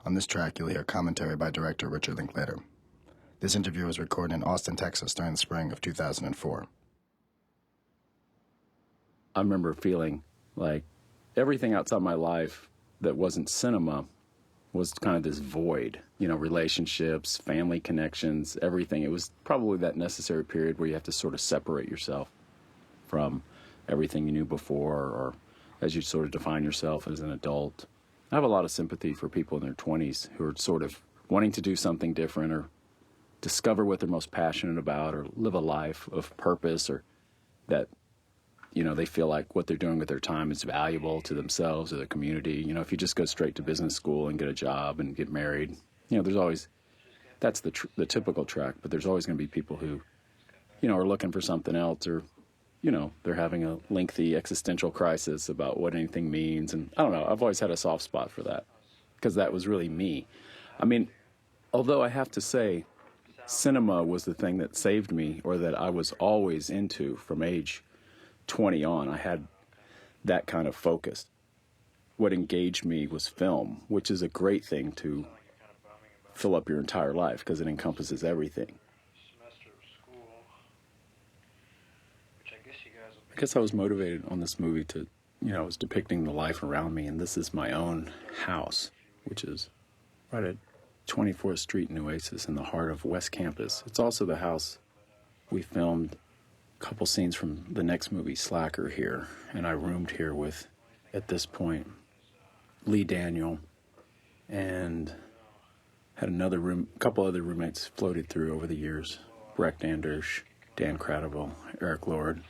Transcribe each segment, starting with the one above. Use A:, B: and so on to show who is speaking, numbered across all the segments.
A: On this track, you'll hear commentary by director Richard Linklater. This interview was recorded in Austin, Texas during the spring of 2004.
B: I remember feeling like everything outside my life that wasn't cinema was kind of this void, relationships, family connections, everything. It was probably that necessary period where you have to sort of separate yourself from everything you knew before, or as you sort of define yourself as an adult. I have a lot of sympathy for people in their 20s who are sort of wanting to do something different or discover what they're most passionate about or live a life of purpose, or that, they feel like what they're doing with their time is valuable to themselves or the community. If you just go straight to business school and get a job and get married, there's always, that's the typical track, but there's always going to be people who, are looking for something else, or they're having a lengthy existential crisis about what anything means. And I don't know, I've always had a soft spot for that because that was really me. I mean, although I have to say, cinema was the thing that saved me, or that I was always into from age 20 on. I had that kind of focus. What engaged me was film, which is a great thing to fill up your entire life because it encompasses everything. I guess I was motivated on this movie to, I was depicting the life around me, and this is my own house, which is right at 24th Street in Oasis in the heart of West Campus. It's also the house we filmed a couple scenes from the next movie, Slacker, here, and I roomed here with, at this point, Lee Daniel, and had a couple other roommates floated through over the years, Breck Andersch, Dan Cradaville, Eric Lord,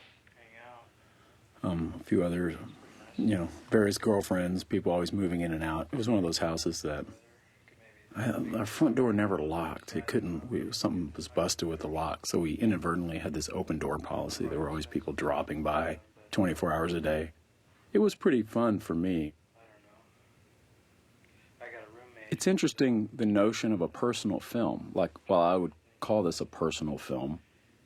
B: a few others, various girlfriends, people always moving in and out. It was one of those houses that our front door never locked. Something was busted with the lock, so we inadvertently had this open door policy. There were always people dropping by 24 hours a day. It was pretty fun for me. It's interesting, the notion of a personal film. Like, while I would call this a personal film,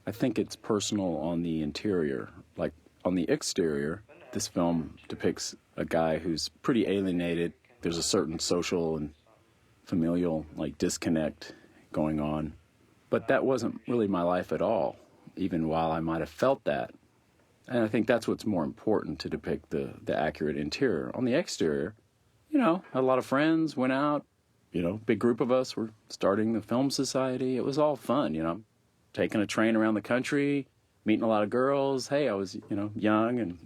B: I think it's personal on the interior. Like, on the exterior, this film depicts a guy who's pretty alienated. There's a certain social and familial, disconnect going on. But that wasn't really my life at all, even while I might have felt that. And I think that's what's more important, to depict the accurate interior. On the exterior, had a lot of friends, went out, big group of us were starting the film society. It was all fun, taking a train around the country, meeting a lot of girls. Hey, I was, young, and,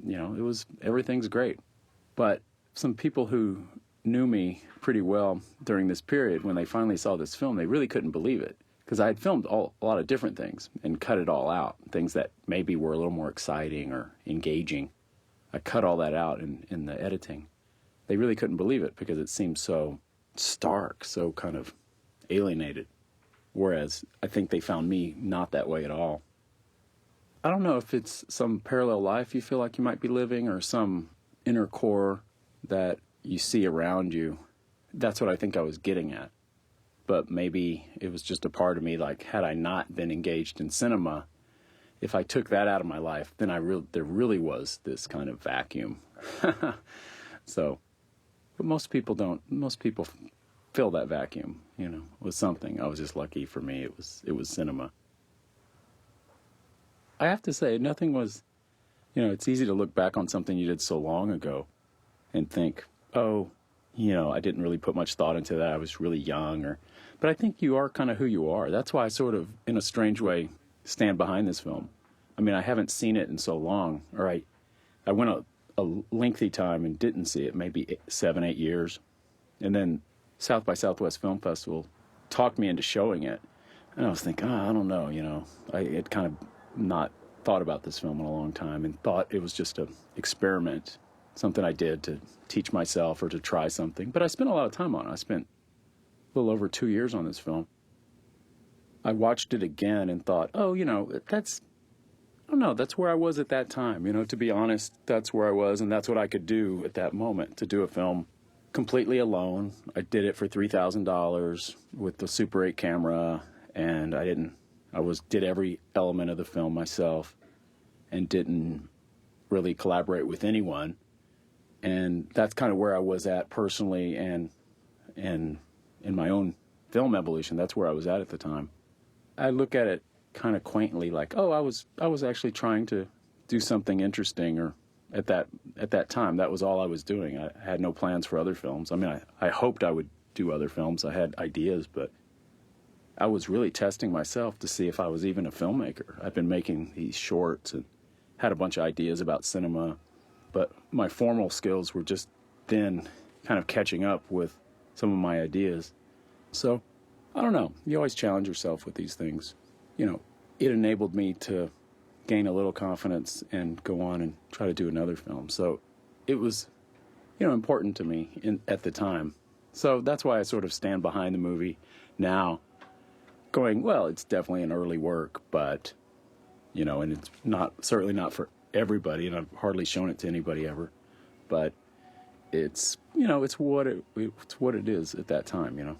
B: everything's great. But some people who knew me pretty well during this period, when they finally saw this film, they really couldn't believe it. Because I had filmed a lot of different things and cut it all out. Things that maybe were a little more exciting or engaging. I cut all that out in the editing. They really couldn't believe it because it seemed so stark, so kind of alienated. Whereas I think they found me not that way at all. I don't know if it's some parallel life you feel like you might be living, or some inner core that you see around you. That's what I think I was getting at. But maybe it was just a part of me, like, had I not been engaged in cinema, if I took that out of my life, then there really was this kind of vacuum. So, but most people don't. Most people fill that vacuum, with something. I was just lucky. For me, it was cinema. I have to say, nothing was, it's easy to look back on something you did so long ago and think, oh, I didn't really put much thought into that. I was really young, but I think you are kind of who you are. That's why I sort of, in a strange way, stand behind this film. I mean, I haven't seen it in so long, or I went a lengthy time and didn't see it, maybe 7-8 years. And then South by Southwest Film Festival talked me into showing it. And I was thinking, I don't know, I had kind of not thought about this film in a long time and thought it was just an experiment, something I did to teach myself or to try something. But I spent a lot of time on it. I spent a little over 2 years on this film. I watched it again and thought, that's where I was at that time. To be honest, that's where I was, and that's what I could do at that moment, to do a film completely alone. I did it for $3,000 with the Super 8 camera, and I did every element of the film myself and didn't really collaborate with anyone. And that's kind of where I was at personally and in my own film evolution, that's where I was at the time. I look at it kind of quaintly, like, oh, I was actually trying to do something interesting, or at that time, that was all I was doing. I had no plans for other films. I mean, I hoped I would do other films. I had ideas, but I was really testing myself to see if I was even a filmmaker. I'd been making these shorts and had a bunch of ideas about cinema, but my formal skills were just then kind of catching up with some of my ideas. So, I don't know. You always challenge yourself with these things. It enabled me to gain a little confidence and go on and try to do another film. So it was, important to me at the time. So that's why I sort of stand behind the movie now, going, well, it's definitely an early work, but, and it's certainly not for everybody, and I've hardly shown it to anybody ever, but it's, it's what it is at that time,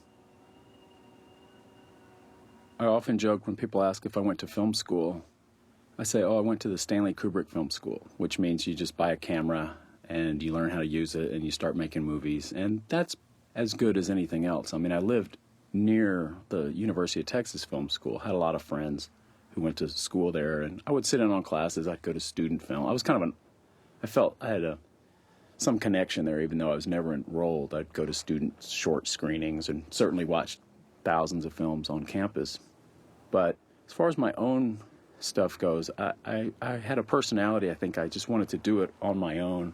B: I often joke when people ask if I went to film school. I say, I went to the Stanley Kubrick Film School, which means you just buy a camera and you learn how to use it and you start making movies. And that's as good as anything else. I mean, I lived near the University of Texas Film School, had a lot of friends who went to school there, and I would sit in on classes. I'd go to student film. I was I felt I had some connection there, even though I was never enrolled. I'd go to student short screenings and certainly watched thousands of films on campus. But as far as my own stuff goes, I had a personality. I think I just wanted to do it on my own.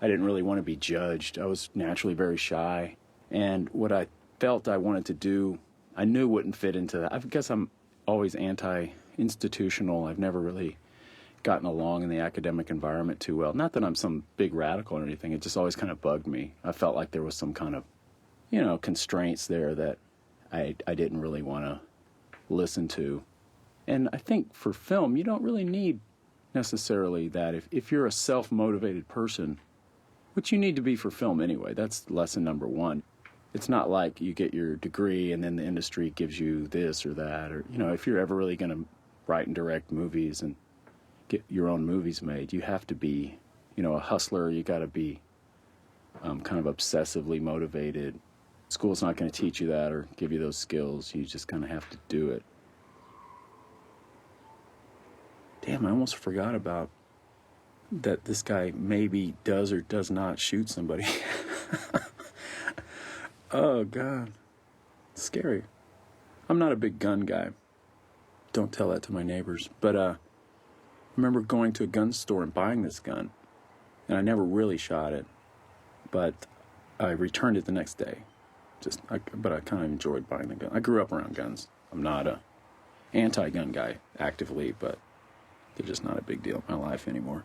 B: I didn't really want to be judged. I was naturally very shy. And what I felt I wanted to do, I knew wouldn't fit into that. I guess I'm always anti-institutional. I've never really gotten along in the academic environment too well. Not that I'm some big radical or anything. It just always kind of bugged me. I felt like there was some kind of, constraints there that I didn't really want to listen to. And I think for film, you don't really need necessarily that. If you're a self-motivated person, which you need to be for film anyway, that's lesson number one. It's not like you get your degree and then the industry gives you this or that. Or, if you're ever really going to write and direct movies and get your own movies made, you have to be, a hustler. You got to be kind of obsessively motivated. School's not going to teach you that or give you those skills. You just kind of have to do it. Damn, I almost forgot about that this guy maybe does or does not shoot somebody. Oh, God. Scary. I'm not a big gun guy. Don't tell that to my neighbors. But I remember going to a gun store and buying this gun. And I never really shot it. But I returned it the next day. But I kind of enjoyed buying the gun. I grew up around guns. I'm not a anti-gun guy actively, but they're just not a big deal in my life anymore.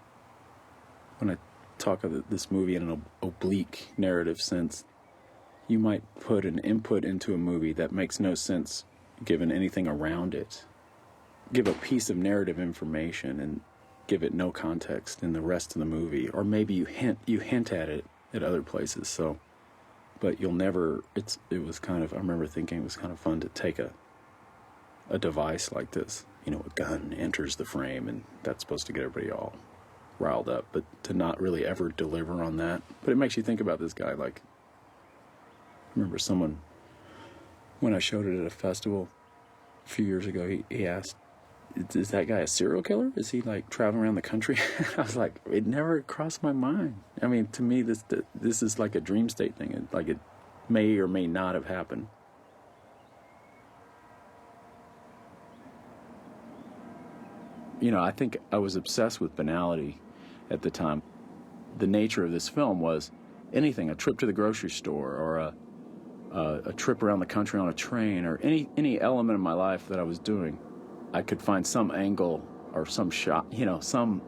B: When I talk of this movie in an oblique narrative sense, you might put an input into a movie that makes no sense given anything around it. Give a piece of narrative information and give it no context in the rest of the movie. Or maybe you hint at it at other places. So, but you'll never, it was kind of, I remember thinking it was kind of fun to take a device like this. A gun enters the frame and that's supposed to get everybody all riled up, but to not really ever deliver on that. But it makes you think about this guy. Like, I remember someone, when I showed it at a festival a few years ago, he asked, is that guy a serial killer? Is he like traveling around the country? I was like, it never crossed my mind. I mean, to me, this is like a dream state thing. It may or may not have happened. I think I was obsessed with banality at the time. The nature of this film was anything, a trip to the grocery store or a trip around the country on a train or any element of my life that I was doing. I could find some angle or some shot,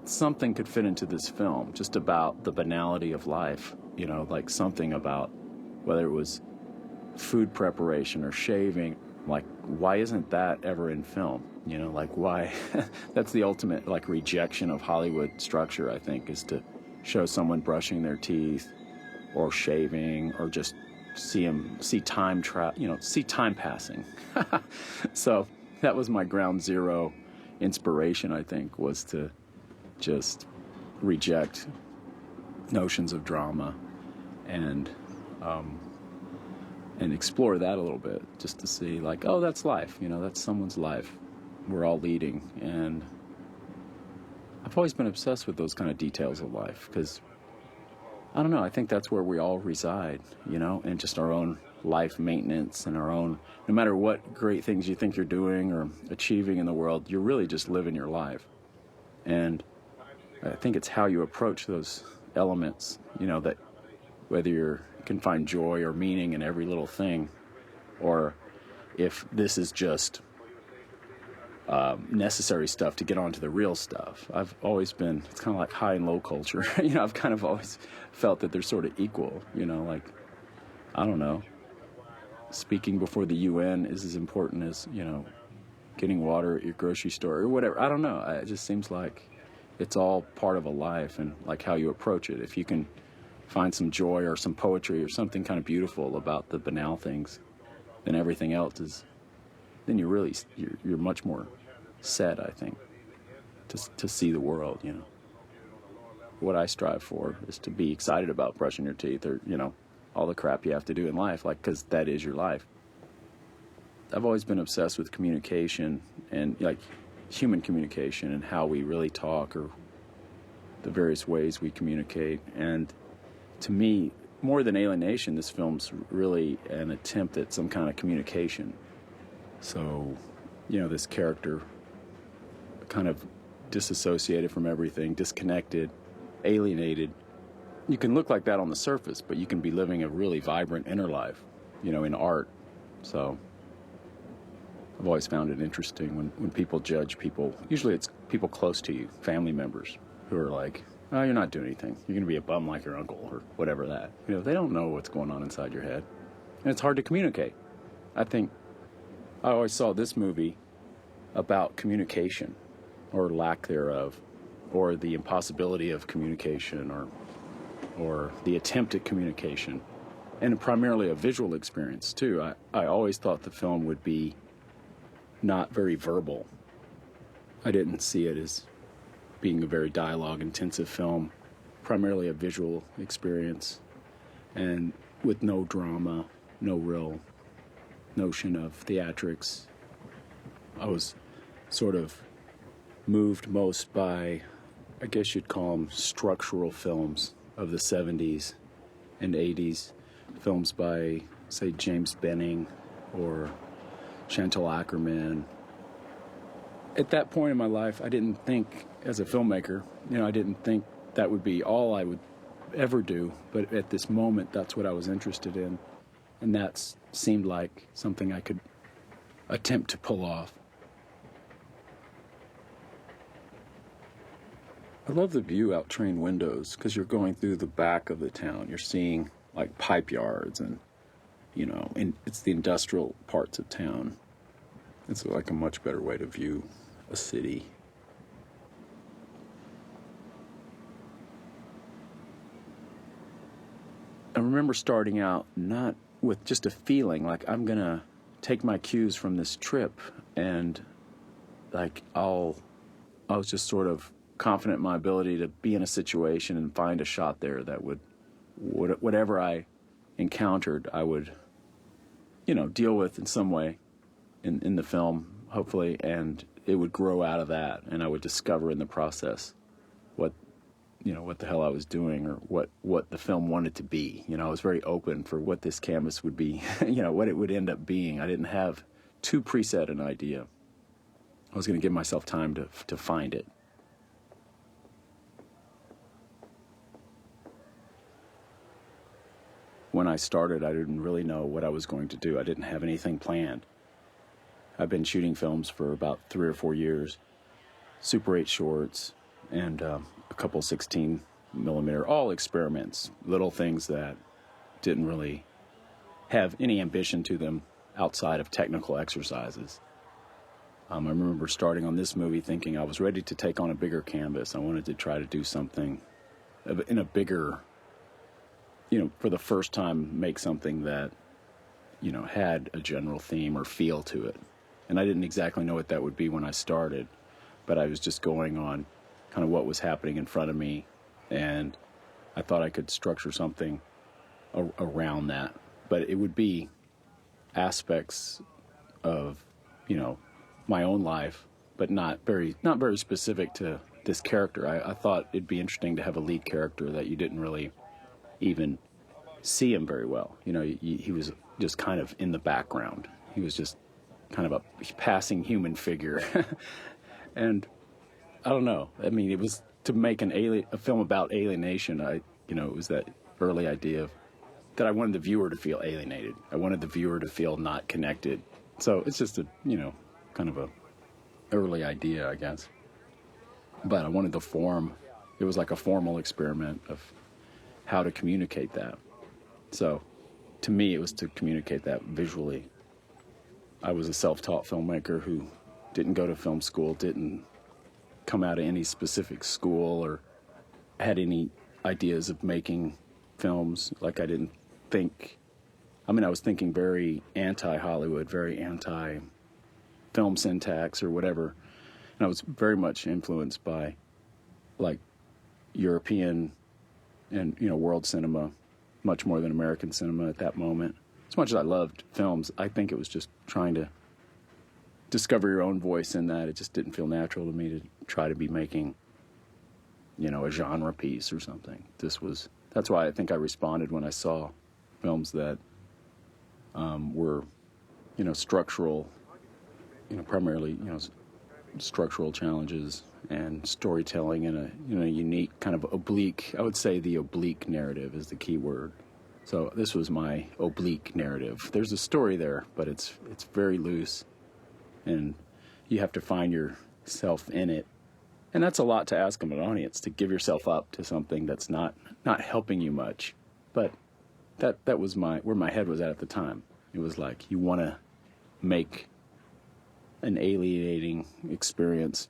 B: something could fit into this film just about the banality of life, like something about whether it was food preparation or shaving. Like, why isn't that ever in film? Like, why? That's the ultimate, rejection of Hollywood structure, I think, is to show someone brushing their teeth or shaving or just see time passing. So that was my ground zero inspiration, I think, was to just reject notions of drama and and explore that a little bit, just to see, like, oh, that's life, that's someone's life. We're all leading, and I've always been obsessed with those kind of details of life, because, I don't know, I think that's where we all reside, and just our own life maintenance and our own, no matter what great things you think you're doing or achieving in the world, you're really just living your life. And I think it's how you approach those elements, that whether you can find joy or meaning in every little thing, or if this is just necessary stuff to get onto the real stuff. I've always been, it's kind of like high and low culture. I've kind of always felt that they're sort of equal, like, I don't know, speaking before the UN is as important as, getting water at your grocery store or whatever. I don't know. It just seems like it's all part of a life, and like how you approach it. If you can find some joy or some poetry or something kind of beautiful about the banal things, then everything else is, then you're much more set, I think, to see the world, What I strive for is to be excited about brushing your teeth, or, all the crap you have to do in life, like, because that is your life. I've always been obsessed with communication, and like human communication, and how we really talk, or the various ways we communicate. And to me, more than alienation, this film's really an attempt at some kind of communication. So, this character kind of disassociated from everything, disconnected, alienated. You can look like that on the surface, but you can be living a really vibrant inner life, in art. So I've always found it interesting when people judge people. Usually it's people close to you, family members, who are like, oh, you're not doing anything. You're going to be a bum like your uncle, or whatever that. They don't know what's going on inside your head. And it's hard to communicate. I think I always saw this movie about communication, or lack thereof, or the impossibility of communication, or the attempt at communication, and primarily a visual experience too. I always thought the film would be not very verbal. I didn't see it as being a very dialogue-intensive film, primarily a visual experience, and with no drama, no real notion of theatrics. I was sort of moved most by, I guess you'd call them structural films of the 70s and 80s, films by, say, James Benning or Chantal Ackerman. At that point in my life, I didn't think, as a filmmaker, I didn't think that would be all I would ever do, but at this moment, that's what I was interested in, and that seemed like something I could attempt to pull off. I love the view out train windows, because you're going through the back of the town. You're seeing, like, pipe yards, and, and it's the industrial parts of town. It's like a much better way to view a city. I remember starting out not with just a feeling like I'm going to take my cues from this trip, and like I was just sort of confident in my ability to be in a situation and find a shot there that would whatever I encountered, I would, deal with in some way in the film, hopefully, and it would grow out of that, and I would discover in the process what the hell I was doing, or what the film wanted to be. I was very open for what this canvas would be, what it would end up being. I didn't have too preset an idea. I was going to give myself time to find it. When I started, I didn't really know what I was going to do. I didn't have anything planned. I've been shooting films for about 3 or 4 years, Super 8 shorts, and a couple 16 millimeter, all experiments, little things that didn't really have any ambition to them outside of technical exercises. I remember starting on this movie thinking I was ready to take on a bigger canvas. I wanted to try to do something in a bigger, for the first time, make something that, had a general theme or feel to it. And I didn't exactly know what that would be when I started, but I was just going on kind of what was happening in front of me, and I thought I could structure something around that. But it would be aspects of, my own life, but not very specific to this character. I thought it'd be interesting to have a lead character that you didn't really even see him very well. He was just kind of in the background. He was just kind of a passing human figure. And I don't know. I mean, it was to make a film about alienation. It was that early idea of that I wanted the viewer to feel alienated. I wanted the viewer to feel not connected. So it's just a, kind of a early idea, I guess. But I wanted the form. It was like a formal experiment of how to communicate that. So to me, it was to communicate that visually. I was a self-taught filmmaker who didn't go to film school, didn't come out of any specific school or had any ideas of making films. Like I was thinking very anti-Hollywood, very anti-film syntax or whatever. And I was very much influenced by like European and, world cinema, much more than American cinema at that moment. As much as I loved films, I think it was just trying to discover your own voice in that. It just didn't feel natural to me to try to be making, a genre piece or something. That's why I think I responded when I saw films that were, structural, primarily, structural challenges and storytelling in a unique kind of oblique, I would say the oblique narrative is the key word. So this was my oblique narrative. There's a story there, but it's very loose, and you have to find yourself in it. And that's a lot to ask of an audience, to give yourself up to something that's not helping you much. But that was where my head was at the time. It was like, you want to make an alienating experience.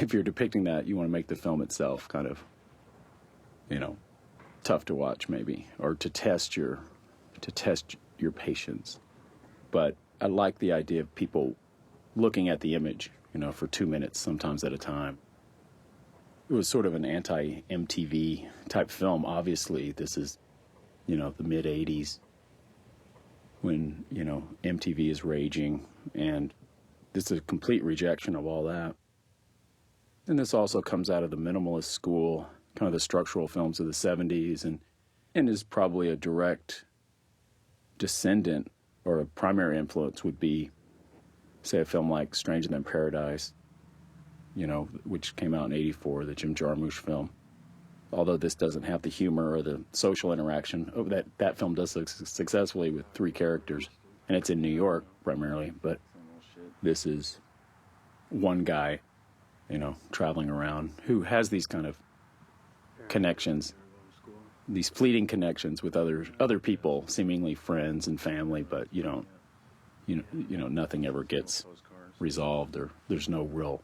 B: If you're depicting that, you want to make the film itself kind of, tough to watch maybe, or to test your patience. But I like the idea of people looking at the image, for 2 minutes, sometimes at a time. It was sort of an anti-MTV type film. Obviously, this is, the mid-'80s when, MTV is raging, and this is a complete rejection of all that. And this also comes out of the minimalist school, kind of the structural films of the 70s, and is probably a direct descendant, or a primary influence would be, say, a film like Stranger Than Paradise, which came out in '84, the Jim Jarmusch film. Although this doesn't have the humor or the social interaction that film does successfully with 3 characters, and it's in New York primarily, but this is one guy, traveling around who has these kind of connections, these fleeting connections with other people, seemingly friends and family, but nothing ever gets resolved, or there's no real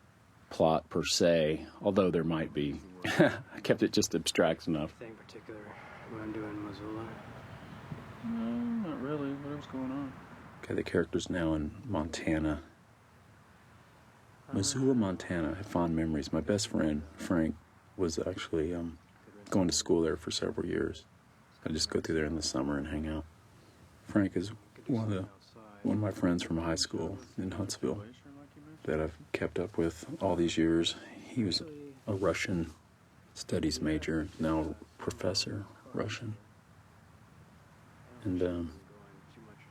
B: plot per se, although there might be. I kept it just abstract enough.
C: Anything particular what I'm doing in Missoula?
B: No, not really. What was going on? Okay, the character's now in Montana. Missoula, Montana. I have fond memories. My best friend, Frank, was actually going to school there for several years. I just go through there in the summer and hang out. Frank is one of my friends from high school in Huntsville that I've kept up with all these years. He was a Russian studies major, now a professor, Russian. And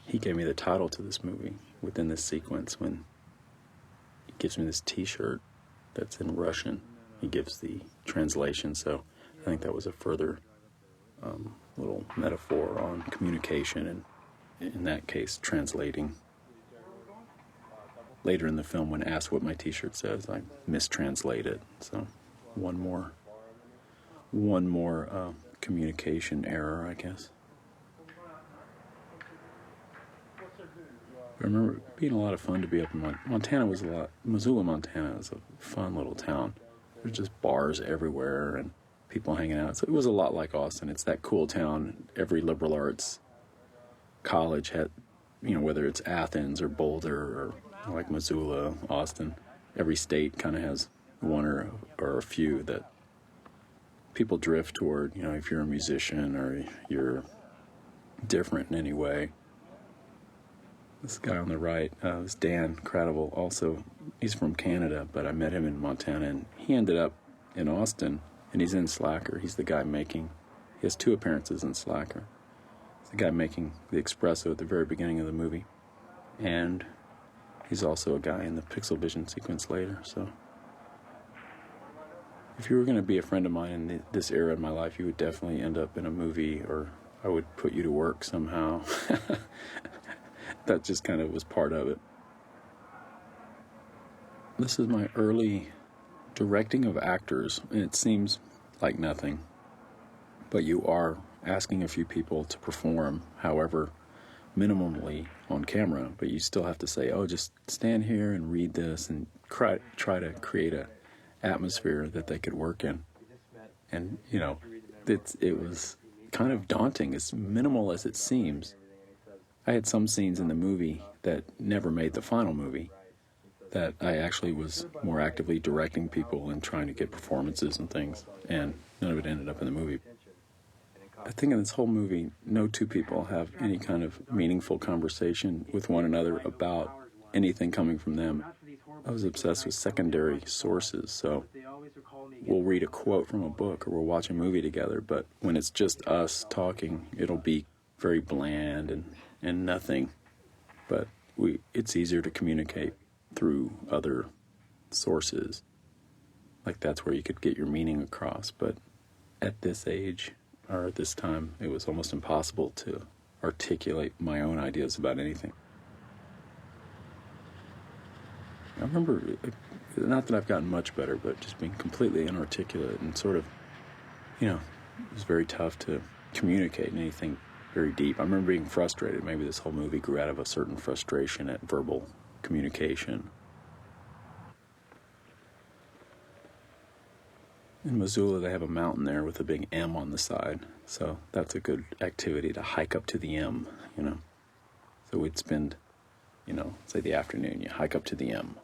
B: he gave me the title to this movie within this sequence when he gives me this T-shirt that's in Russian. He gives the translation, so I think that was a further little metaphor on communication, and in that case, translating. Later in the film, when asked what my T-shirt says, I mistranslate it. So one more communication error, I guess. I remember it being a lot of fun to be up in Montana. Missoula, Montana is a fun little town. There's just bars everywhere and people hanging out. So it was a lot like Austin. It's that cool town. Every liberal arts college had, whether it's Athens or Boulder or like Missoula, Austin, every state kind of has one or a few that people drift toward, if you're a musician or you're different in any way. This guy on the right is Dan Cradible. Also, he's from Canada, but I met him in Montana, and he ended up in Austin, and he's in Slacker. He's the guy making, he has 2 appearances in Slacker. He's the guy making the espresso at the very beginning of the movie. And he's also a guy in the Pixel Vision sequence later, so. If you were going to be a friend of mine in this era in my life, you would definitely end up in a movie, or I would put you to work somehow. That just kind of was part of it. This is my early directing of actors, and it seems like nothing, but you are asking a few people to perform, however minimally on camera, but you still have to say, oh, just stand here and read this, and try to create a atmosphere that they could work in. And, you know, it was kind of daunting, as minimal as it seems. I had some scenes in the movie that never made the final movie, that I actually was more actively directing people and trying to get performances and things, and none of it ended up in the movie. I think in this whole movie, no 2 people have any kind of meaningful conversation with one another about anything coming from them. I was obsessed with secondary sources, so we'll read a quote from a book or we'll watch a movie together, but when it's just us talking, it'll be very bland and nothing. But it's easier to communicate through other sources. Like, that's where you could get your meaning across. But at this age, or at this time, it was almost impossible to articulate my own ideas about anything. I remember, not that I've gotten much better, but just being completely inarticulate and sort of, you know, it was very tough to communicate anything very deep. I remember being frustrated. Maybe this whole movie grew out of a certain frustration at verbal communication. In Missoula, they have a mountain there with a big M on the side, so that's a good activity to hike up to the M, you know. So we'd spend, you know, say the afternoon, you hike up to the M.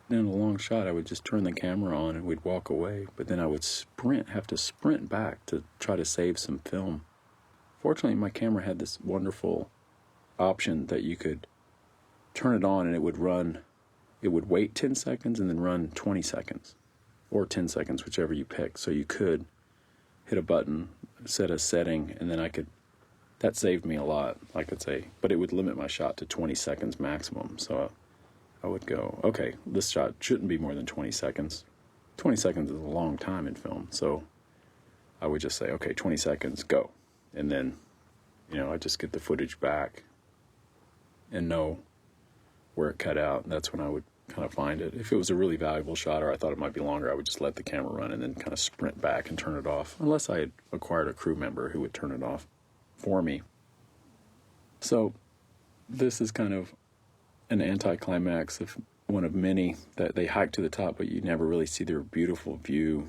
B: Then in a long shot, I would just turn the camera on and we'd walk away, but then I would have to sprint back to try to save some film. Fortunately, my camera had this wonderful option that you could turn it on and it would wait 10 seconds and then run 20 seconds, or 10 seconds, whichever you pick. So you could hit a button, set a setting, and then that saved me a lot, I could say, but it would limit my shot to 20 seconds maximum. So I would go, okay, this shot shouldn't be more than 20 seconds. 20 seconds is a long time in film, so I would just say, okay, 20 seconds, go. And then, you know, I just get the footage back and know where it cut out, and that's when I would kind of find it. If it was a really valuable shot or I thought it might be longer, I would just let the camera run and then kind of sprint back and turn it off, unless I had acquired a crew member who would turn it off for me. So this is kind of an anticlimax of one of many that they hike to the top, but you never really see their beautiful view.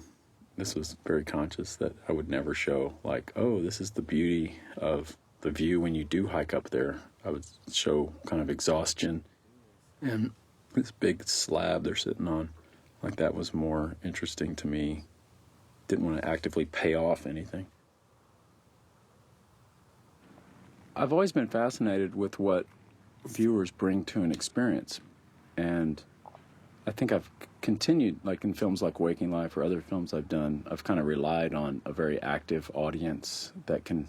B: This was very conscious that I would never show, like, oh, this is the beauty of the view when you do hike up there. I would show kind of exhaustion and this big slab they're sitting on. Like, that was more interesting to me. Didn't want to actively pay off anything. I've always been fascinated with what viewers bring to an experience, and I think I've continued, like in films like Waking Life or other films I've done, I've kind of relied on a very active audience that can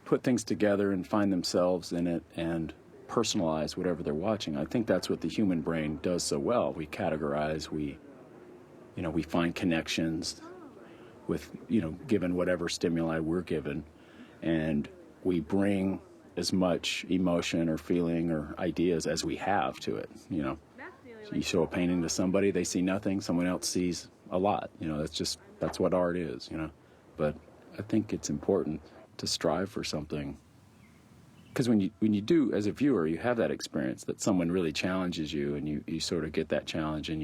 B: put things together and find themselves in it and personalize whatever they're watching. I think that's what the human brain does so well. We categorize, we find connections with, given whatever stimuli we're given, and we bring as much emotion or feeling or ideas as we have to it. So you show a painting to somebody, they see nothing, someone else sees a lot. That's what art is, But I think it's important to strive for something, because when you do, as a viewer, you have that experience that someone really challenges you, and you sort of get that challenge, and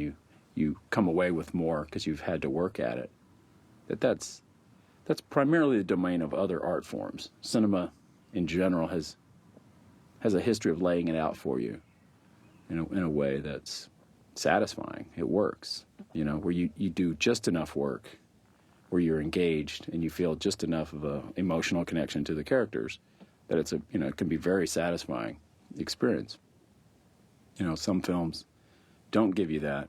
B: you come away with more because you've had to work at it. That's primarily the domain of other art forms. Cinema, in general, has a history of laying it out for you, in a way that's satisfying. It works, where you do just enough work, where you're engaged and you feel just enough of a emotional connection to the characters, that it's it can be very satisfying experience. Some films don't give you that,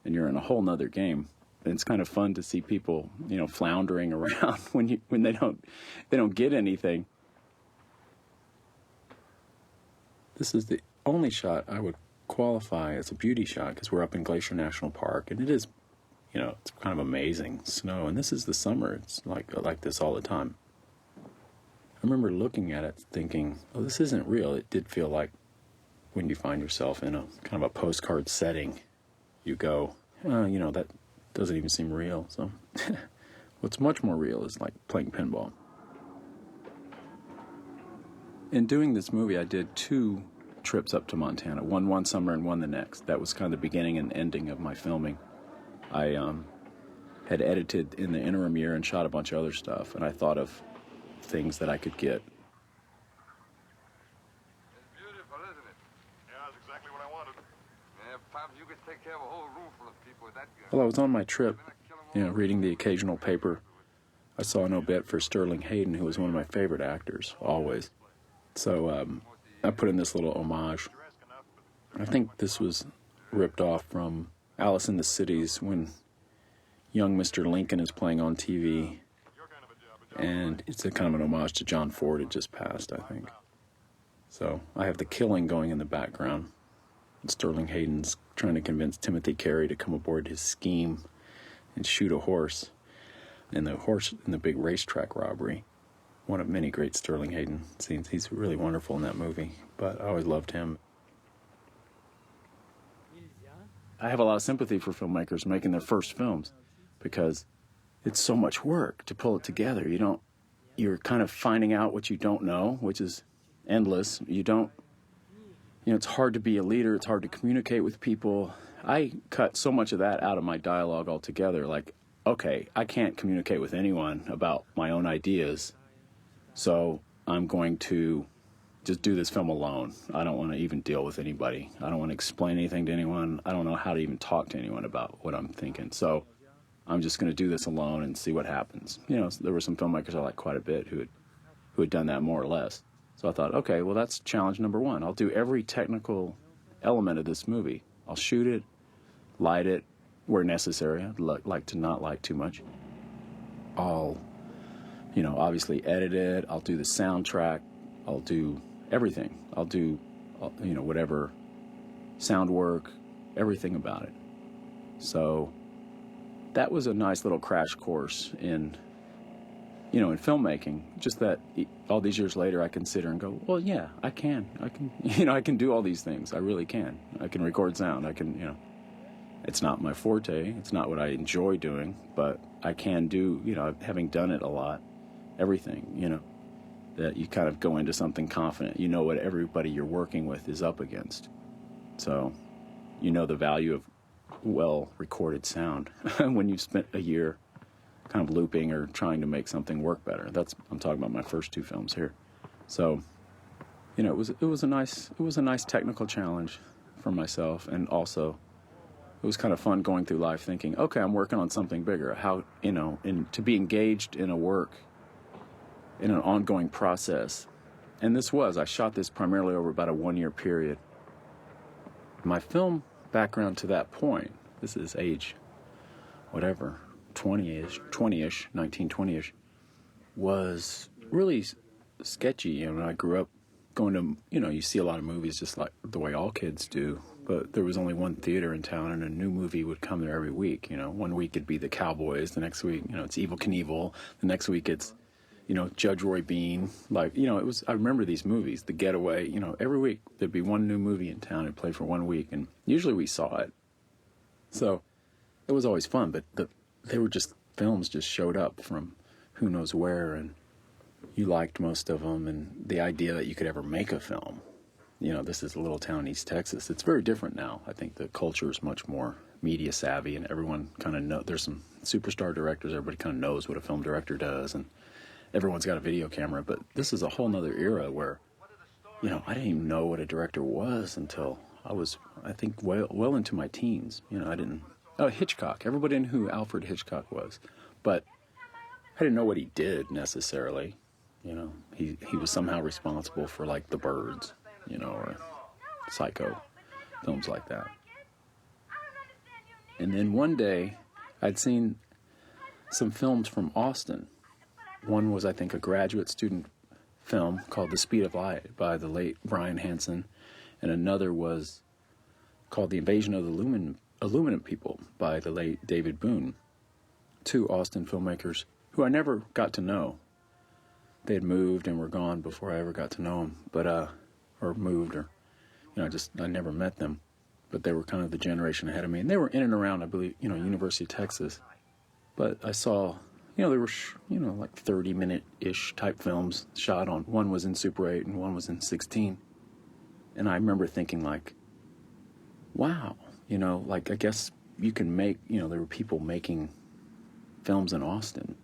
B: and you're in a whole nother game. And it's kind of fun to see people, floundering around when they don't get anything. This is the only shot I would qualify as a beauty shot because we're up in Glacier National Park, and it is, it's kind of amazing snow. And this is the summer; it's like this all the time. I remember looking at it, thinking, "Oh, this isn't real." It did feel like when you find yourself in a kind of a postcard setting, you go, that doesn't even seem real. So what's much more real is like playing pinball. In doing this movie, I did 2 trips up to Montana, one summer and one the next. That was kind of the beginning and ending of my filming. I had edited in the interim year and shot a bunch of other stuff, and I thought of things that I could get.
D: It's beautiful, isn't it? Yeah, that's exactly what I wanted. Yeah, Pops, you could take care of a whole room full of people with that gun.
B: Well, I was on my trip, reading the occasional paper. I saw an obit for Sterling Hayden, who was one of my favorite actors, always. So I put in this little homage. I think this was ripped off from Alice in the Cities when young Mr. Lincoln is playing on TV. And it's a kind of an homage to John Ford. It just passed, I think. So I have the killing going in the background. Sterling Hayden's trying to convince Timothy Carey to come aboard his scheme and shoot a horse. And the horse in the big racetrack robbery. One of many great Sterling Hayden scenes. He's really wonderful in that movie, but I always loved him. I have a lot of sympathy for filmmakers making their first films because it's so much work to pull it together. You're kind of finding out what you don't know, which is endless. It's hard to be a leader. It's hard to communicate with people. I cut so much of that out of my dialogue altogether. Like, okay, I can't communicate with anyone about my own ideas. So I'm going to just do this film alone. I don't want to even deal with anybody. I don't want to explain anything to anyone. I don't know how to even talk to anyone about what I'm thinking. So I'm just going to do this alone and see what happens. There were some filmmakers I liked quite a bit who had done that more or less. So I thought, okay, well, that's challenge number 1. I'll do every technical element of this movie. I'll shoot it, light it where necessary. I'd like to not light too much. I'll obviously edit it. I'll do the soundtrack. I'll do everything. I'll do, whatever sound work, everything about it. So that was a nice little crash course in filmmaking. Just that all these years later, I consider and go, well, yeah, I can, I can do all these things. I really can. I can record sound. I can, it's not my forte. It's not what I enjoy doing, but I can do, having done it a lot. Everything, that you kind of go into something confident. You know what everybody you're working with is up against. So, the value of well-recorded sound when you've spent a year kind of looping or trying to make something work better. I'm talking about my first 2 films here. So, it was a nice technical challenge for myself, and also it was kind of fun going through life thinking, okay, I'm working on something bigger. How, and to be engaged in a work in an ongoing process. And I shot this primarily over about a 1-year period. My film background to that point, this is age, 20-ish, 1920-ish, was really sketchy. I grew up going to, you see a lot of movies just like the way all kids do, but there was only one theater in town and a new movie would come there every week. One week it'd be The Cowboys, the next week, it's Evel Knievel, the next week it's Judge Roy Bean, I remember these movies, The Getaway, every week there'd be one new movie in town. It'd play for 1 week, and usually we saw it. So it was always fun, but they were just, films just showed up from who knows where, and you liked most of them, and the idea that you could ever make a film. This is a little town in East Texas. It's very different now. I think the culture is much more media savvy, and everyone kind of there's some superstar directors, everybody kind of knows what a film director does, and everyone's got a video camera, but this is a whole nother era where, I didn't even know what a director was until I was, I think, well into my teens. Hitchcock. Everybody knew who Alfred Hitchcock was, but I didn't know what he did necessarily. You know, he was somehow responsible for like The Birds, you know, or Psycho, films like that. And then one day, I'd seen some films from Austin. One was, I think, a graduate student film called The Speed of Light by the late Brian Hansen, and another was called The Invasion of the Aluminum People by the late David Boone. Two Austin filmmakers who I never got to know. They had moved and were gone before I ever got to know them, or moved, or, you know, I never met them. But they were kind of the generation ahead of me. And they were in and around, I believe, you know, University of Texas. But I saw, you know, they were, you know, like 30-minute-ish type films shot on. One was in Super 8 and one was in 16. And I remember thinking, like, wow, you know, like, I guess you can make, you know, there were people making films in Austin.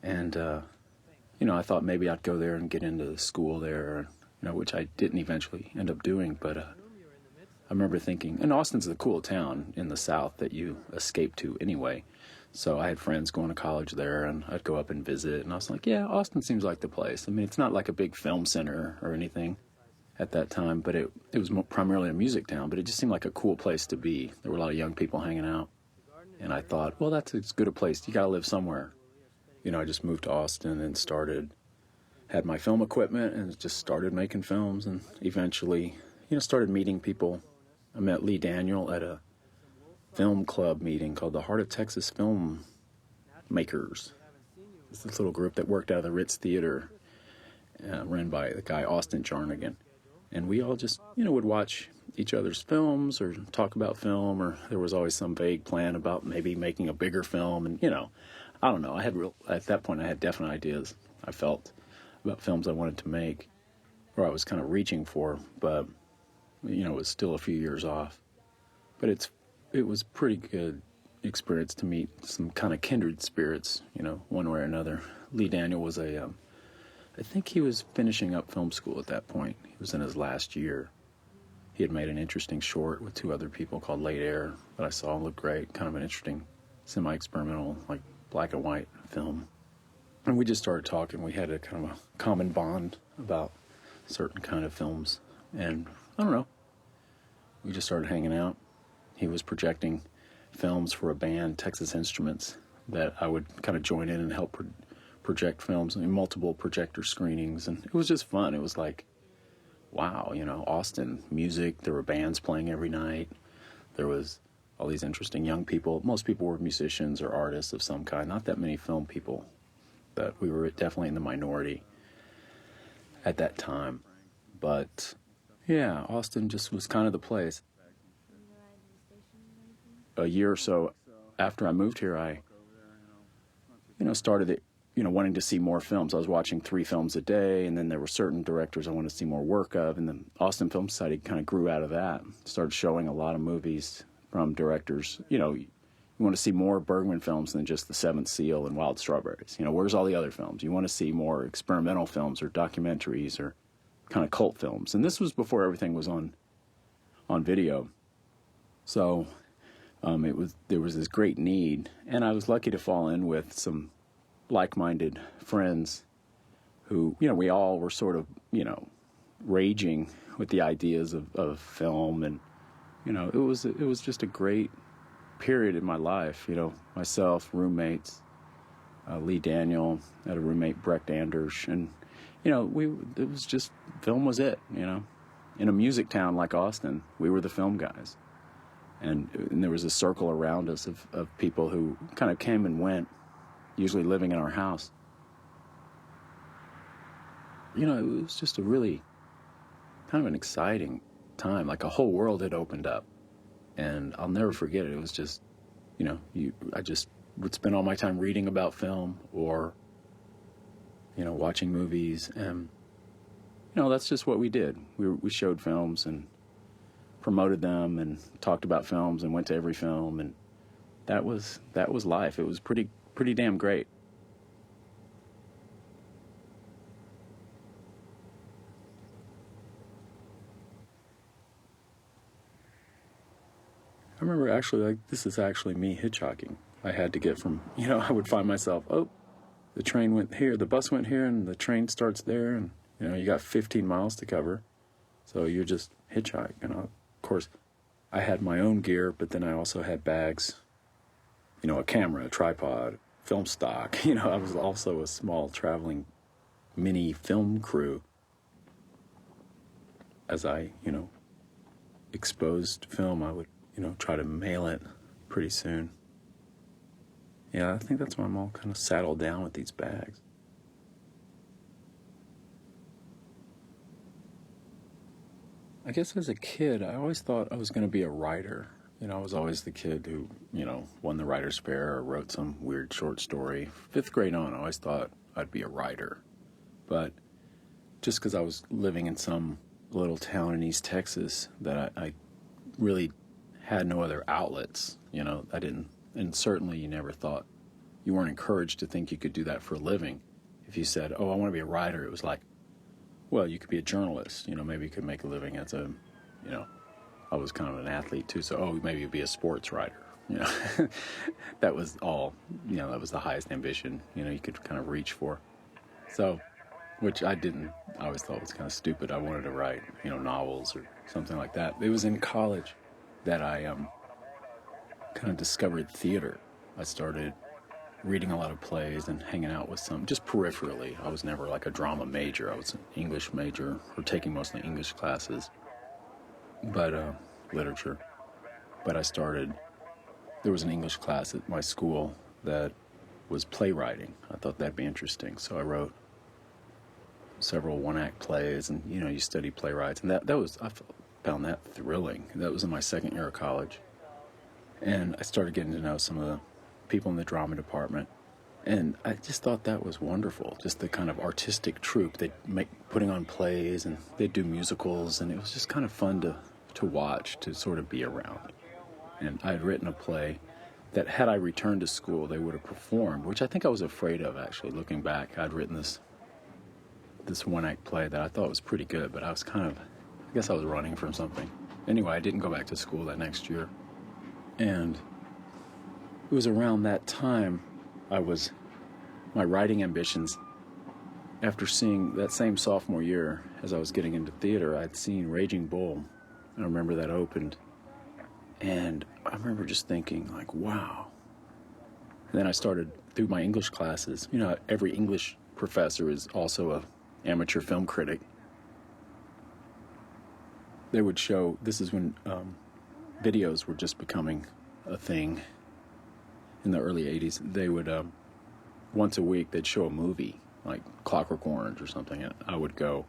B: And, you know, I thought maybe I'd go there and get into the school there, you know, which I didn't eventually end up doing, but I remember thinking, and Austin's a cool town in the South that you escape to anyway. So I had friends going to college there, and I'd go up and visit, and I was like, yeah, Austin seems like the place. I mean, it's not like a big film center or anything at that time, but it was primarily a music town, but it just seemed like a cool place to be. There were a lot of young people hanging out, and I thought, well, that's as good a place. You got to live somewhere. You know, I just moved to Austin and had my film equipment and just started making films, and eventually, you know, started meeting people. I met Lee Daniel at a film club meeting called the Heart of Texas Film Makers. It's this little group that worked out of the Ritz Theater, run by the guy Austin Jarnigan. And we all just, you know, would watch each other's films or talk about film, or there was always some vague plan about maybe making a bigger film. And, you know, I don't know. At that point, I had definite ideas, I felt, about films I wanted to make, or I was kind of reaching for, but, you know, it was still a few years off. But it was pretty good experience to meet some kind of kindred spirits, you know, one way or another. Lee Daniel was I think he was finishing up film school at that point. He was in his last year. He had made an interesting short with two other people called Late Air that I saw looked great, kind of an interesting semi-experimental, like black and white film. And we just started talking. We had a kind of a common bond about certain kind of films. And I don't know, we just started hanging out. He was projecting films for a band, Texas Instruments, that I would kind of join in and help project films, I mean, multiple projector screenings. And it was just fun. It was like, wow, you know, Austin music. There were bands playing every night. There was all these interesting young people. Most people were musicians or artists of some kind. Not that many film people. But we were definitely in the minority at that time. But yeah, Austin just was kind of the place. A year or so after I moved here, I, you know, started, you know, wanting to see more films. I was watching 3 films a day, and then there were certain directors I wanted to see more work of, and the Austin Film Society kind of grew out of that. Started showing a lot of movies from directors. You know, you want to see more Bergman films than just The Seventh Seal and Wild Strawberries. You know, where's all the other films? You want to see more experimental films or documentaries or kind of cult films. And this was before everything was on video. So there was this great need, and I was lucky to fall in with some like-minded friends who, you know, we all were sort of, you know, raging with the ideas of film. And, you know, it was just a great period in my life. You know, myself, roommates, Lee Daniel, had a roommate, Brecht Anders, and, you know, it was just, film was it, you know. In a music town like Austin, we were the film guys. And there was a circle around us of people who kind of came and went, usually living in our house. You know, it was just a really kind of an exciting time. Like a whole world had opened up. And I'll never forget it. It was just, you know, I just would spend all my time reading about film or, you know, watching movies. And, you know, that's just what we did. We showed films and promoted them and talked about films and went to every film. And that was life. It was pretty damn great. I remember actually, like, this is actually me hitchhiking. I had to get from, you know, I would find myself, the train went here, the bus went here, and the train starts there, and, you know, you got 15 miles to cover. So you just hitchhike. And of course, I had my own gear, but then I also had bags, you know, a camera, a tripod, film stock. You know, I was also a small traveling mini film crew. As I, you know, exposed film, I would, you know, try to mail it pretty soon. Yeah, I think that's why I'm all kind of saddled down with these bags. I guess as a kid, I always thought I was going to be a writer. You know, I was always the kid who, you know, won the writer's fair or wrote some weird short story. 5th grade on, I always thought I'd be a writer. But just because I was living in some little town in East Texas that I really had no other outlets, you know, I didn't, and certainly you never thought, you weren't encouraged to think you could do that for a living. If you said, oh, I want to be a writer, it was like, well, you could be a journalist, you know, maybe you could make a living as a, you know, I was kind of an athlete too, so, oh, maybe you'd be a sports writer, you know. That was all, you know, that was the highest ambition, you know, you could kind of reach for. So, which I didn't, I always thought was kind of stupid. I wanted to write, you know, novels or something like that. It was in college that I kind of discovered theater. I started reading a lot of plays and hanging out with some, just peripherally. I was never like a drama major. I was an English major, or taking mostly English classes, but literature. But I started, there was an English class at my school that was playwriting. I thought that'd be interesting, so I wrote several one-act plays, and, you know, you study playwrights, and that was, I found that thrilling. That was in my 2nd year of college, and I started getting to know some of the people in the drama department, and I just thought that was wonderful, just the kind of artistic troupe. They'd putting on plays, and they'd do musicals, and it was just kind of fun to watch, to sort of be around. And I had written a play that, had I returned to school, they would have performed, which I think I was afraid of, actually, looking back. I'd written this one-act play that I thought was pretty good, but I was kind of, I guess I was running from something. Anyway, I didn't go back to school that next year, and it was around that time my writing ambitions, after seeing that same sophomore year, as I was getting into theater, I'd seen Raging Bull. I remember that opened, and I remember just thinking, like, wow. And then I started, through my English classes, you know, every English professor is also a amateur film critic. They would show, this is when videos were just becoming a thing in the early 80s. They would, once a week, they'd show a movie, like Clockwork Orange or something, and I would go.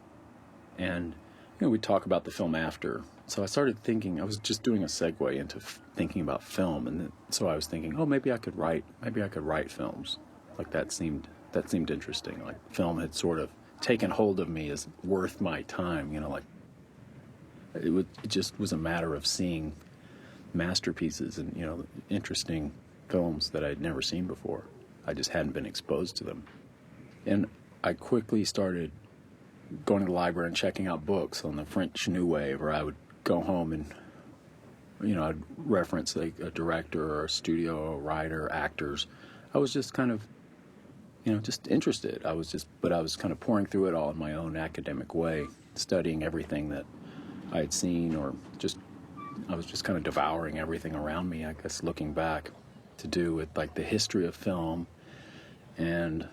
B: And, you know, we'd talk about the film after. So I started thinking, I was just doing a segue into thinking about film, and so I was thinking, oh, maybe I could write films. Like, that seemed interesting. Like, film had sort of taken hold of me as worth my time, you know, like, it just was a matter of seeing masterpieces and, you know, interesting films that I'd never seen before. I just hadn't been exposed to them. And I quickly started going to the library and checking out books on the French New Wave, or I would go home and, you know, I'd reference like a director or a studio, a writer, actors. I was just kind of, you know, just interested. But I was kind of pouring through it all in my own academic way, studying everything that I had seen, or I was just kind of devouring everything around me, I guess, looking back, to do with like the history of film and,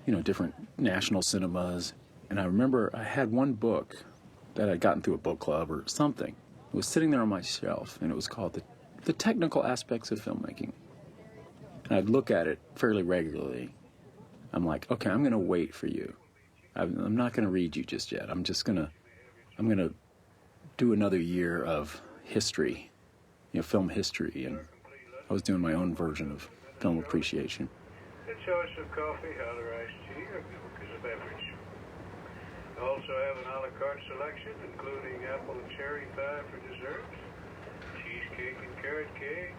B: you know, different national cinemas. And I remember I had one book that I'd gotten through a book club or something. It was sitting there on my shelf, and it was called The Technical Aspects of Filmmaking. And I'd look at it fairly regularly. I'm like, okay, I'm going to wait for you. I'm not going to read you just yet. I'm going to do another year of history, you know, film history. And I was doing my own version of film appreciation.
E: A choice of coffee, hot or iced tea, or milk as a beverage. I also have an a la carte selection, including apple and cherry pie for dessert, cheesecake and carrot cake,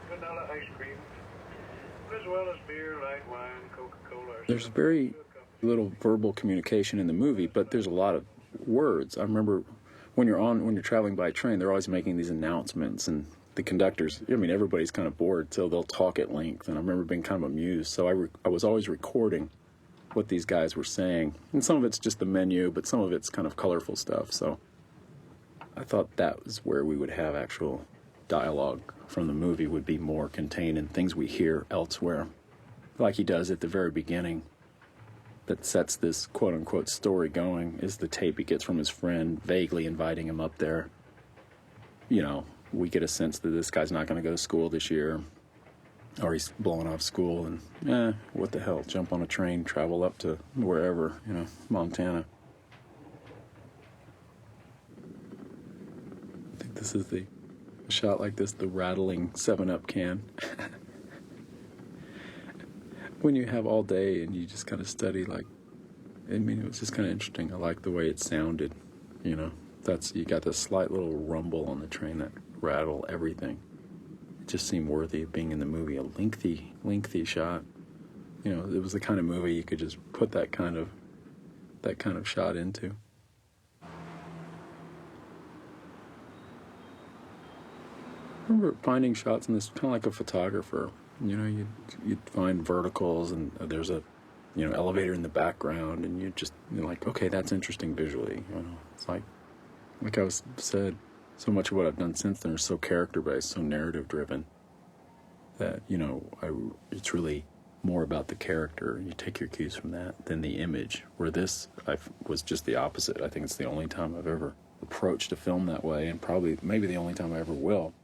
E: vanilla ice cream, as well as beer, light wine, Coca-Cola.
B: There's very little verbal communication in the movie, but there's a lot of words. I remember when you're traveling by train, they're always making these announcements, and the conductors, I mean, everybody's kind of bored, so they'll talk at length, and I remember being kind of amused. So I was always recording what these guys were saying. And some of it's just the menu, but some of it's kind of colorful stuff. So I thought that was where we would have actual dialogue from the movie would be more contained in things we hear elsewhere. Like he does at the very beginning, that sets this quote-unquote story going, is the tape he gets from his friend, vaguely inviting him up there. You know, we get a sense that this guy's not going to go to school this year, or he's blowing off school, and, what the hell, jump on a train, travel up to wherever, Montana. I think this is the shot like this, the rattling 7-Up can. When you have all day and you just kind of study, it was just kind of interesting. I like the way it sounded, you got this slight little rumble on the train that rattle everything. It just seemed worthy of being in the movie. A lengthy shot. It was the kind of movie you could just put that kind of shot into. I remember finding shots in this kind of like a photographer. You'd find verticals, and there's a, elevator in the background, and you're like, okay, that's interesting visually. It's like I said, so much of what I've done since then is so character-based, so narrative-driven, that, it's really more about the character. You take your cues from that than the image, where this was just the opposite. I think it's the only time I've ever approached a film that way, and maybe the only time I ever will.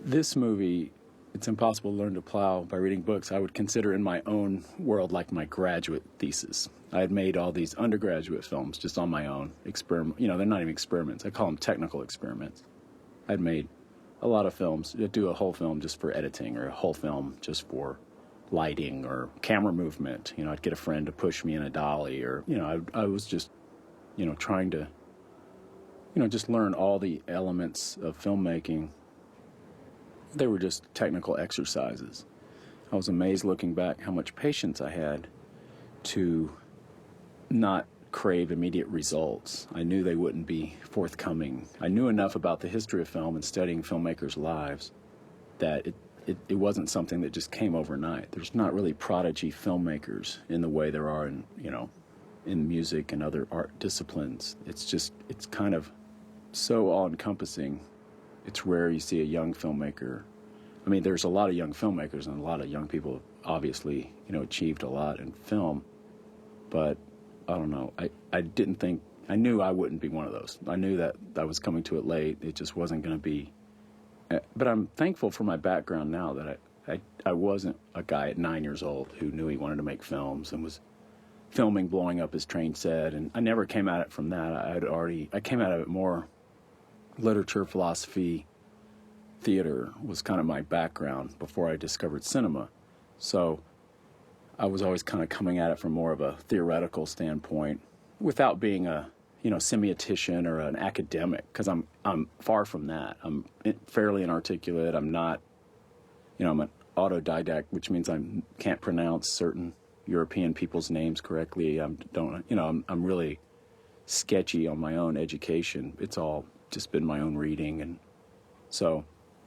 B: This movie, it's impossible to learn to plow by reading books. I would consider in my own world like my graduate thesis. I had made all these undergraduate films just on my own. They're not even experiments. I call them technical experiments. I'd made a lot of films. I'd do a whole film just for editing, or a whole film just for lighting or camera movement. I'd get a friend to push me in a dolly, or, I was just, trying to, just learn all the elements of filmmaking. They were just technical exercises. I was amazed looking back how much patience I had to not crave immediate results. I knew they wouldn't be forthcoming. I knew enough about the history of film and studying filmmakers' lives that it wasn't something that just came overnight. There's not really prodigy filmmakers in the way there are in music and other art disciplines. It's kind of so all-encompassing. It's rare you see a young filmmaker. I mean, there's a lot of young filmmakers, and a lot of young people obviously, achieved a lot in film. But I don't know. I knew I wouldn't be one of those. I knew that I was coming to it late. It just wasn't going to be. But I'm thankful for my background now, that I wasn't a guy at 9 years old who knew he wanted to make films and was filming blowing up his train set. And I never came at it from that. I came at it more. Literature, philosophy, theater was kind of my background before I discovered cinema. So I was always kind of coming at it from more of a theoretical standpoint, without being a, semiotician or an academic, because I'm far from that. I'm fairly inarticulate. I'm not, I'm an autodidact, which means I can't pronounce certain European people's names correctly. I'm really sketchy on my own education. It's all just been my own reading, and so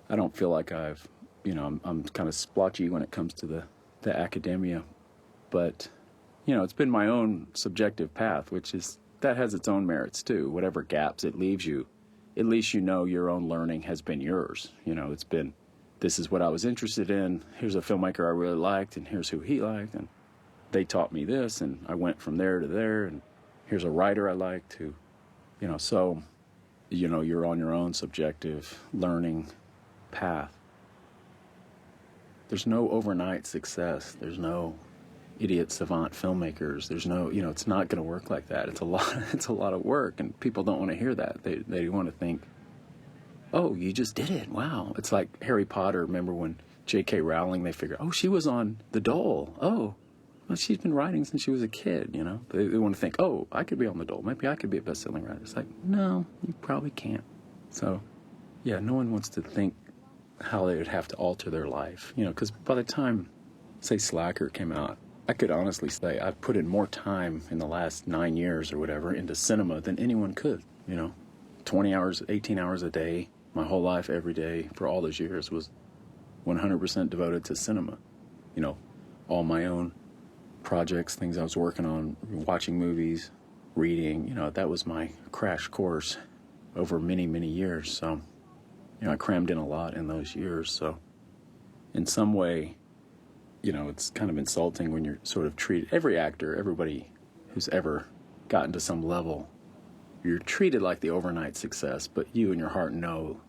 B: I don't feel like I've, I'm kind of splotchy when it comes to the academia, but, it's been my own subjective path, that has its own merits too. Whatever gaps it leaves you, at least your own learning has been yours. It's been, this is what I was interested in, here's a filmmaker I really liked, and here's who he liked, and they taught me this, and I went from there to there, and here's a writer I liked who, so you're on your own subjective learning path. There's no overnight success. There's no idiot savant filmmakers. There's no, it's not going to work like that. It's a lot of work, and people don't want to hear that. They want to think, oh, you just did it. Wow. It's like Harry Potter. Remember when J.K. Rowling, they figured, oh, she was on The Dole. Oh, well, she's been writing since she was a kid, They want to think, oh, I could be on The Dole. Maybe I could be a best-selling writer. It's like, no, you probably can't. So, yeah, no one wants to think how they would have to alter their life, because by the time, say, Slacker came out, I could honestly say I've put in more time in the last 9 years or whatever into cinema than anyone could, 20 hours, 18 hours a day. My whole life, every day, for all those years, was 100% devoted to cinema. You know, all my own projects, things I was working on, watching movies, reading, you know, that was my crash course over many, many years. So, you know, I crammed in a lot in those years. So, in some way, you know, it's kind of insulting when you're sort of treated, every actor, everybody who's ever gotten to some level, you're treated like the overnight success, but you in your heart know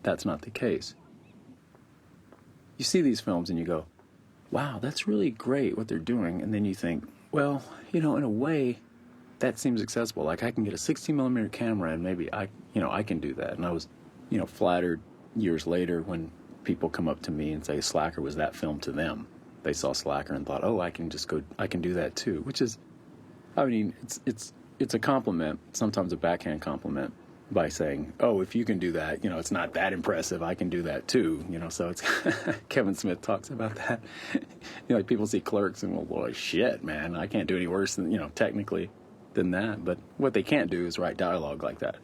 B: that's not the case. You see these films and you go, wow, that's really great what they're doing. And then you think, well, you know, in a way, that seems accessible. Like I can get a 16 millimeter camera and maybe I can do that. And I was, you know, flattered years later when people come up to me and say Slacker was that film to them. They saw Slacker and thought, oh, I can do that too, which is, I mean, it's a compliment, sometimes a backhand compliment, by saying, oh, if you can do that, you know, it's not that impressive, I can do that too, you know, so it's, Kevin Smith talks about that. You know, like people see Clerks and, well, boy, shit, man, I can't do any worse than, you know, technically than that, but what they can't do is write dialogue like that,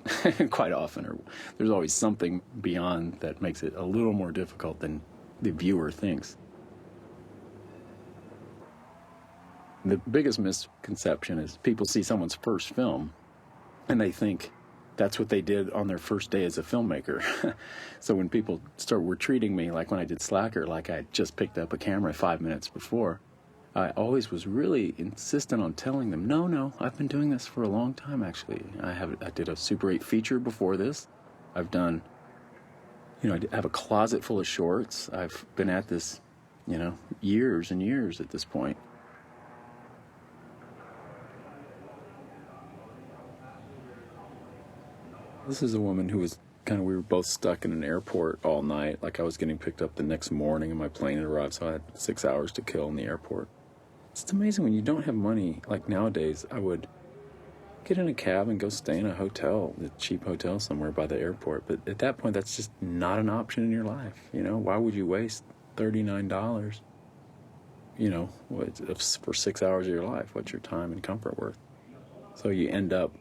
B: quite often, or there's always something beyond that makes it a little more difficult than the viewer thinks. The biggest misconception is people see someone's first film and they think that's what they did on their first day as a filmmaker. So when people were treating me like when I did Slacker, like I just picked up a camera 5 minutes before, I always was really insistent on telling them, no, I've been doing this for a long time, actually. I did a Super 8 feature before this. I've done, you know, I have a closet full of shorts. I've been at this, you know, years and years at this point. This is a woman who was we were both stuck in an airport all night. Like I was getting picked up the next morning and my plane had arrived, so I had 6 hours to kill in the airport. It's amazing when you don't have money. Like nowadays, I would get in a cab and go stay in a hotel, a cheap hotel somewhere by the airport. But at that point, that's just not an option in your life. You know, why would you waste $39, you know, for 6 hours of your life? What's your time and comfort worth? So you end up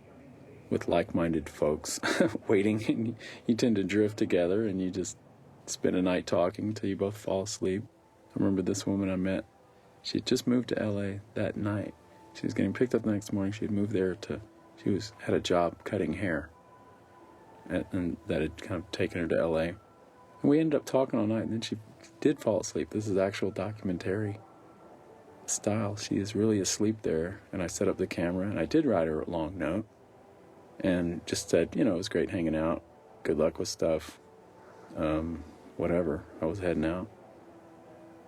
B: with like-minded folks waiting, and you tend to drift together and you just spend a night talking until you both fall asleep. I remember this woman I met, she had just moved to LA that night. She was getting picked up the next morning. She had moved there had a job cutting hair, and that had kind of taken her to LA. And we ended up talking all night, and then she did fall asleep. This is actual documentary style. She is really asleep there, and I set up the camera, and I did write her a long note, and just said, you know, it was great hanging out. Good luck with stuff. Whatever. I was heading out.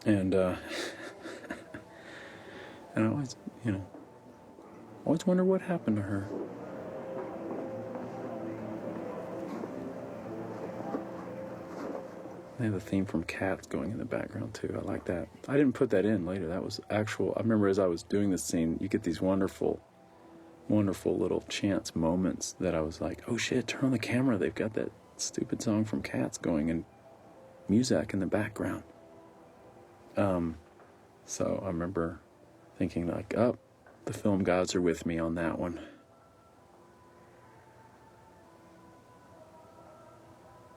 B: And, and I always, you know, always wonder what happened to her. They have a theme from Cats going in the background, too. I like that. I didn't put that in later. That was actual. I remember as I was doing this scene, you get these wonderful little chance moments that I was like, oh shit, turn on the camera. They've got that stupid song from Cats going and music in the background. So I remember thinking like, oh, the film gods are with me on that one.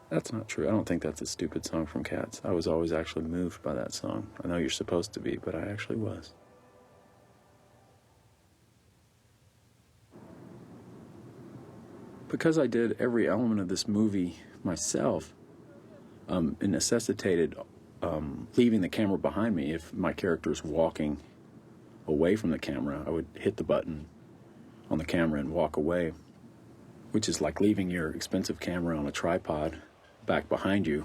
B: That's not true. I don't think that's a stupid song from Cats. I was always actually moved by that song. I know you're supposed to be, but I actually was. Because I did every element of this movie myself, it necessitated leaving the camera behind me. If my character's walking away from the camera, I would hit the button on the camera and walk away, which is like leaving your expensive camera on a tripod back behind you,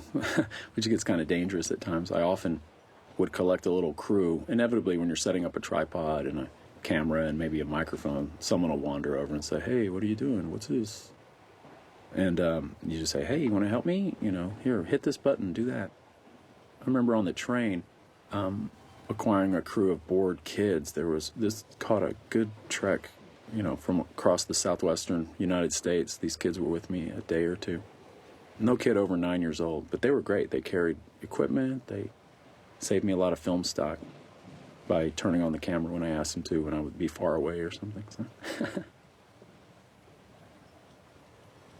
B: which gets kind of dangerous at times. I often would collect a little crew. Inevitably, when you're setting up a tripod and a camera and maybe a microphone, someone will wander over and say, hey, what are you doing? What's this? And you just say, hey, you want to help me? You know, here, hit this button, do that. I remember on the train acquiring a crew of bored kids. This caught a good trek, you know, from across the southwestern United States. These kids were with me a day or two. No kid over 9 years old, but they were great. They carried equipment. They saved me a lot of film stock by turning on the camera when I asked them to, when I would be far away or something.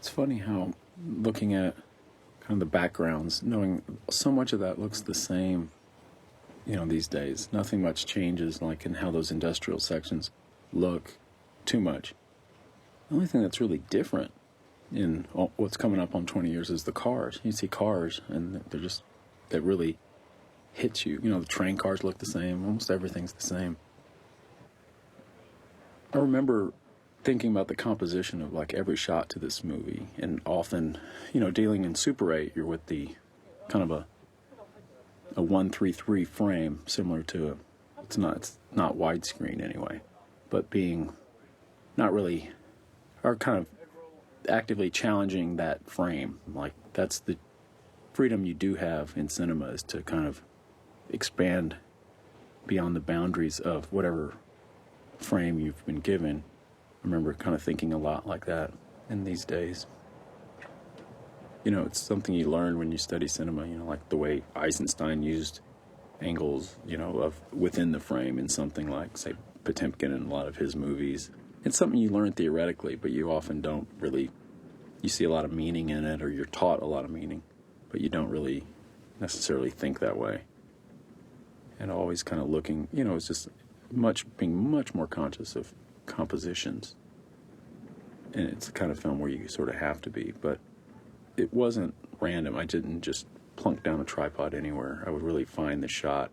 B: So. It's funny how looking at kind of the backgrounds, knowing so much of that looks the same, these days. Nothing much changes, like in how those industrial sections look too much. The only thing that's really different in what's coming up on 20 years is the cars. You see cars, and that really hits you. The train cars look the same. Almost everything's the same. I remember thinking about the composition of like every shot to this movie, and often, dealing in Super 8, you're with the kind of a 1:3:3 frame, similar to it's not widescreen anyway, but being not really, or kind of actively challenging that frame. Like that's the freedom you do have in cinema, is to kind of expand beyond the boundaries of whatever frame you've been given. I remember kind of thinking a lot like that in these days. It's something you learn when you study cinema, like the way Eisenstein used angles, of within the frame in something like, say, Potemkin in a lot of his movies. It's something you learn theoretically, but you often don't really, you see a lot of meaning in it, or you're taught a lot of meaning, but you don't really necessarily think that way. And always kind of looking, it's just being much more conscious of compositions. And it's the kind of film where you sort of have to be, but it wasn't random. I didn't just plunk down a tripod anywhere. I would really find the shot.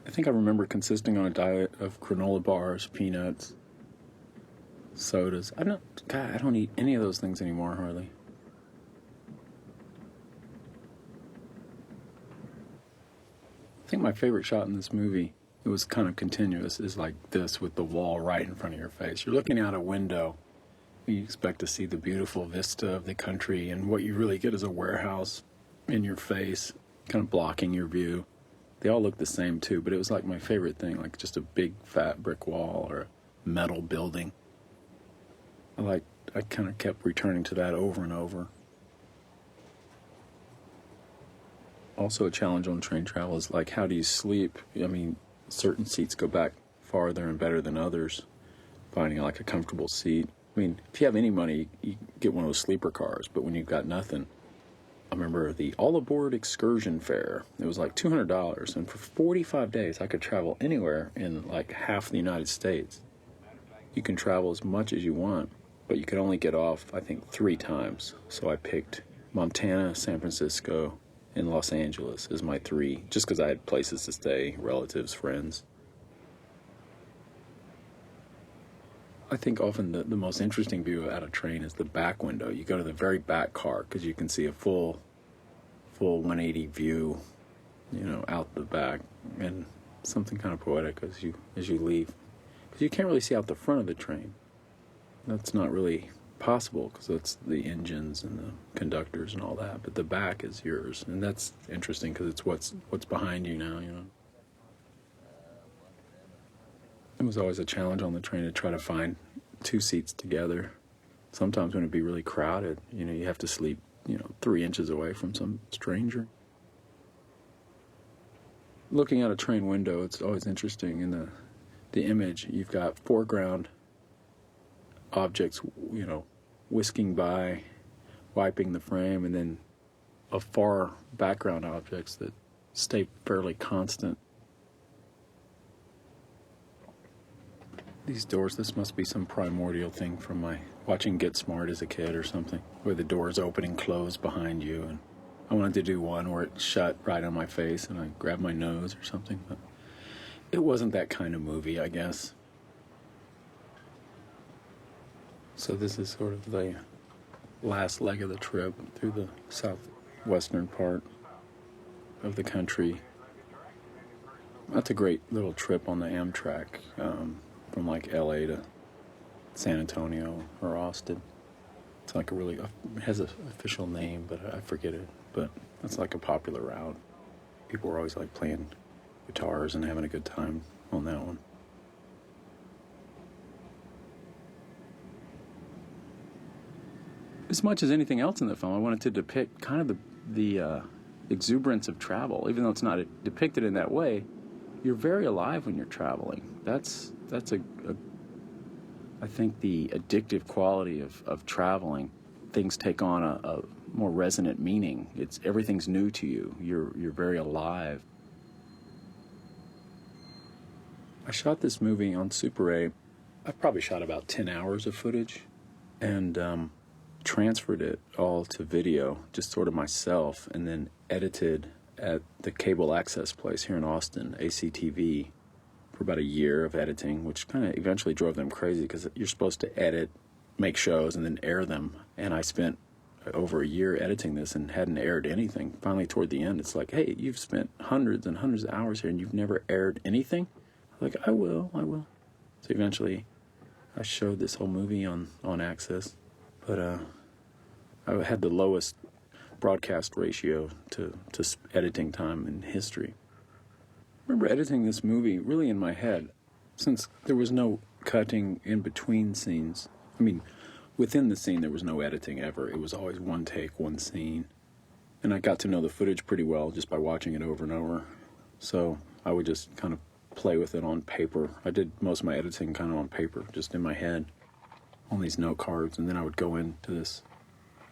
B: I think I remember consisting on a diet of granola bars, peanuts, sodas. I don't eat any of those things anymore, hardly. I think my favorite shot in this movie, it was kind of continuous, is like this with the wall right in front of your face. You're looking out a window. You expect to see the beautiful vista of the country, and what you really get is a warehouse in your face, kind of blocking your view. They all look the same too, but it was like my favorite thing, like just a big fat brick wall or a metal building. I kind of kept returning to that over and over. Also a challenge on train travel is like, how do you sleep? I mean, certain seats go back farther and better than others. Finding like a comfortable seat. I mean, if you have any money, you get one of those sleeper cars, but when you've got nothing, I remember the all-aboard excursion fare. It was like $200, and for 45 days, I could travel anywhere in like half the United States. You can travel as much as you want, but you can only get off, I think, 3 times. So I picked Montana, San Francisco, and Los Angeles as my 3, just because I had places to stay, relatives, friends. I think often the most interesting view out of train is the back window. You go to the very back car because you can see a full 180 view, out the back, and something kind of poetic as you leave, because you can't really see out the front of the train. That's not really possible because that's the engines and the conductors and all that. But the back is yours, and that's interesting because it's what's behind you now. It was always a challenge on the train to try to find 2 seats together. Sometimes when it'd be really crowded, you have to sleep, 3 inches away from some stranger. Looking out a train window, it's always interesting. In the image, you've got foreground objects, whisking by, wiping the frame, and then a far background objects that stay fairly constant. These doors, this must be some primordial thing from my watching Get Smart as a kid or something, where the doors open and close behind you, and I wanted to do one where it shut right on my face and I grabbed my nose or something, but it wasn't that kind of movie, I guess. So this is sort of the last leg of the trip through the southwestern part of the country. That's a great little trip on the Amtrak, from like LA to San Antonio or Austin. It's like it has an official name, but I forget it. But that's like a popular route. People were always like playing guitars and having a good time on that one. As much as anything else in the film, I wanted to depict kind of the exuberance of travel, even though it's not depicted in that way. you're very alive when you're traveling. That's I think the addictive quality of traveling. Things take on a more resonant meaning. Everything's new to you. You're very alive. I shot this movie on Super 8. I probably shot about 10 hours of footage and transferred it all to video, just sort of myself, and then edited at the cable access place here in Austin, ACTV, for about a year of editing, which kind of eventually drove them crazy because you're supposed to edit, make shows, and then air them. And I spent over a year editing this and hadn't aired anything. Finally, toward the end, it's like, hey, you've spent hundreds and hundreds of hours here and you've never aired anything? I'm like, I will. So eventually, I showed this whole movie on Access, but I had the lowest broadcast ratio to editing time in history. I remember editing this movie really in my head, since there was no cutting in between scenes. I mean, within the scene there was no editing ever. It was always one take, one scene. And I got to know the footage pretty well just by watching it over and over. So I would just kind of play with it on paper. I did most of my editing kind of on paper, just in my head, on these note cards, and then I would go into this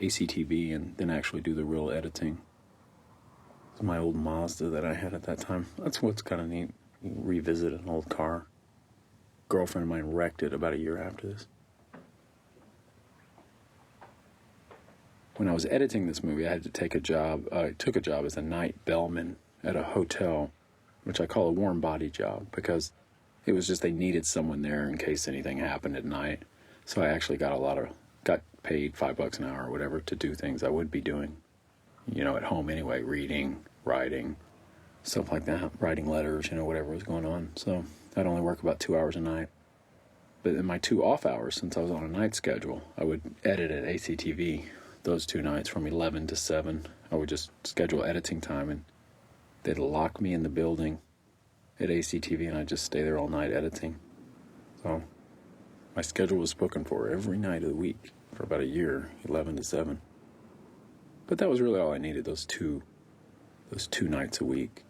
B: ACTV and then actually do the real editing. It's my old Mazda that I had at that time. That's what's kind of neat. You revisit an old car. Girlfriend of mine wrecked it about a year after this. When I was editing this movie, I had to take a job. I took a job as a night bellman at a hotel, which I call a warm body job, because it was just they needed someone there in case anything happened at night. So I actually got paid $5 an hour or whatever to do things I would be doing, at home anyway, reading, writing, stuff like that, writing letters, whatever was going on. So I'd only work about 2 hours a night. But in my 2 off hours, since I was on a night schedule, I would edit at ACTV those 2 nights from 11 to 7. I would just schedule editing time, and they'd lock me in the building at ACTV, and I'd just stay there all night editing. So my schedule was spoken for every night of the week for about a year, 11 to 7. But that was really all I needed, those two nights a week.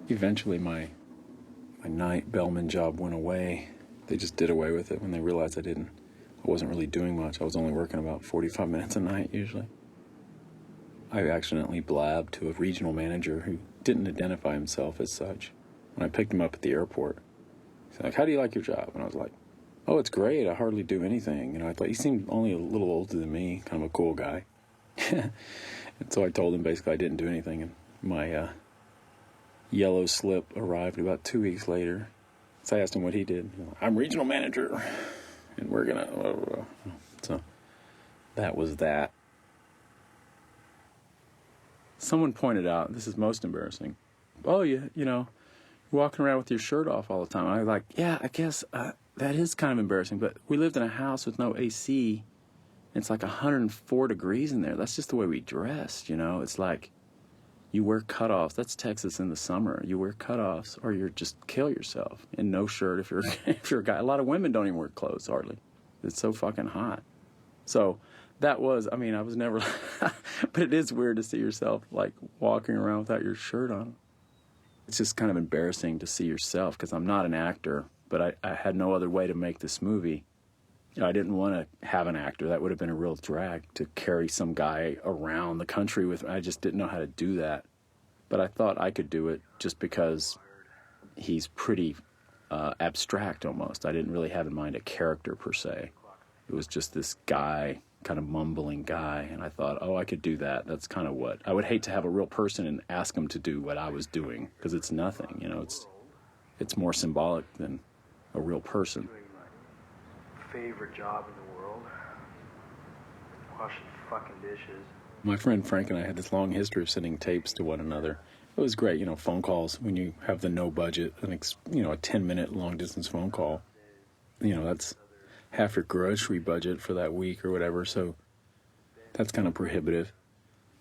B: Eventually my night bellman job went away. They just did away with it when they realized I wasn't really doing much. I was only working about 45 minutes a night usually. I accidentally blabbed to a regional manager who didn't identify himself as such. When I picked him up at the airport, he's like, "How do you like your job?" And I was like, "Oh, it's great. I hardly do anything." I thought he seemed only a little older than me, kind of a cool guy. And so I told him basically I didn't do anything, and my yellow slip arrived about 2 weeks later. So I asked him what he did. "I'm regional manager, and we're gonna..." So that was that. Someone pointed out, this is most embarrassing, "Oh, you're walking around with your shirt off all the time." And I was like, yeah, I guess that is kind of embarrassing, but we lived in a house with no AC. It's like 104 degrees in there. That's just the way we dressed, It's like you wear cutoffs. That's Texas in the summer. You wear cutoffs or you just kill yourself in no shirt if you're a guy. A lot of women don't even wear clothes hardly. It's so fucking hot. So that was, I was never, but it is weird to see yourself like walking around without your shirt on. It's just kind of embarrassing to see yourself because I'm not an actor, but I had no other way to make this movie. I didn't want to have an actor. That would have been a real drag to carry some guy around the country with me. I just didn't know how to do that. But I thought I could do it just because he's pretty abstract almost. I didn't really have in mind a character per se. It was just this guy, kind of mumbling guy, and I thought, oh, I could do that. That's kind of what... I would hate to have a real person and ask him to do what I was doing, because it's nothing, it's more symbolic than a real person.
C: Favorite job in the world? Washing fucking dishes.
B: My friend Frank and I had this long history of sending tapes to one another. It was great, phone calls when you have the no budget, a 10-minute long-distance phone call. That's half your grocery budget for that week or whatever, so that's kind of prohibitive.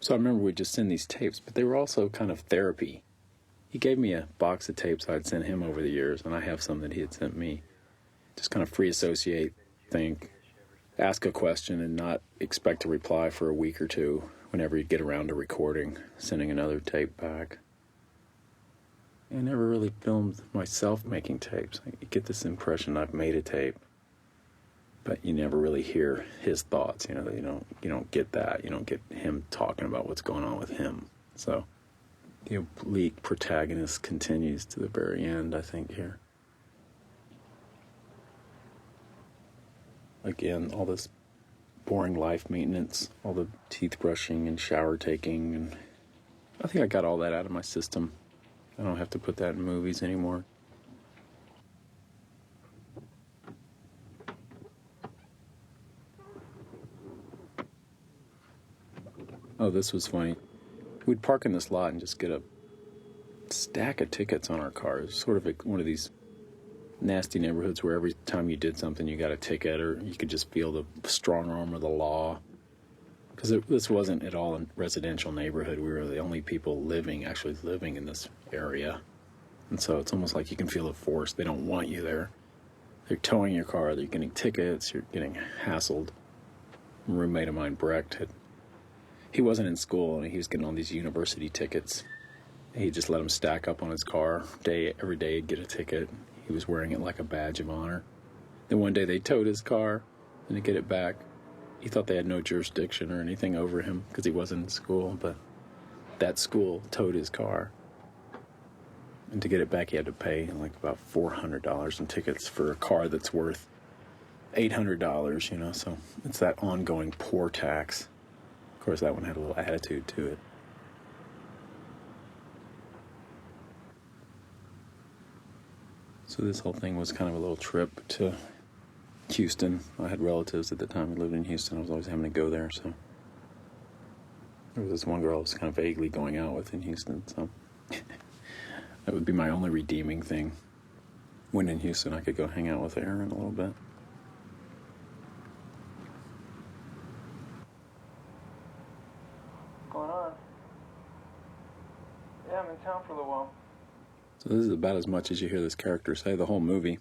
B: So I remember we'd just send these tapes, but they were also kind of therapy. He gave me a box of tapes I'd sent him over the years, and I have some that he had sent me. Just kind of free associate, think, ask a question and not expect a reply for a week or two whenever you get around to recording, sending another tape back. I never really filmed myself making tapes. You get this impression I've made a tape, but you never really hear his thoughts. You don't get that. You don't get him talking about what's going on with him. So the oblique protagonist continues to the very end, I think, here. Again, all this boring life maintenance, all the teeth brushing and shower taking, and I think I got all that out of my system. I don't have to put that in movies anymore. Oh, this was funny. We'd park in this lot and just get a stack of tickets on our cars. Sort of one of these nasty neighborhoods where every time you did something you got a ticket, or you could just feel the strong arm of the law. Because this wasn't at all a residential neighborhood. We were the only people actually living in this area. And so it's almost like you can feel the force. They don't want you there. They're towing your car. They're getting tickets. You're getting hassled. A roommate of mine, Brecht, he wasn't in school, and he was getting all these university tickets. He just let them stack up on his car. Every day he'd get a ticket. He was wearing it like a badge of honor. Then one day they towed his car, and to get it back, he thought they had no jurisdiction or anything over him because he wasn't in school, but that school towed his car. And to get it back, he had to pay like about $400 in tickets for a car that's worth $800, so it's that ongoing poor tax. Of course, that one had a little attitude to it. So this whole thing was kind of a little trip to Houston. I had relatives at the time who lived in Houston. I was always having to go there, so there was this one girl I was kind of vaguely going out with in Houston, so that would be my only redeeming thing. When in Houston, I could go hang out with Aaron a little bit.
C: What's going on? Yeah, I'm in town for a little while.
B: So this is about as much as you hear this character say the whole movie.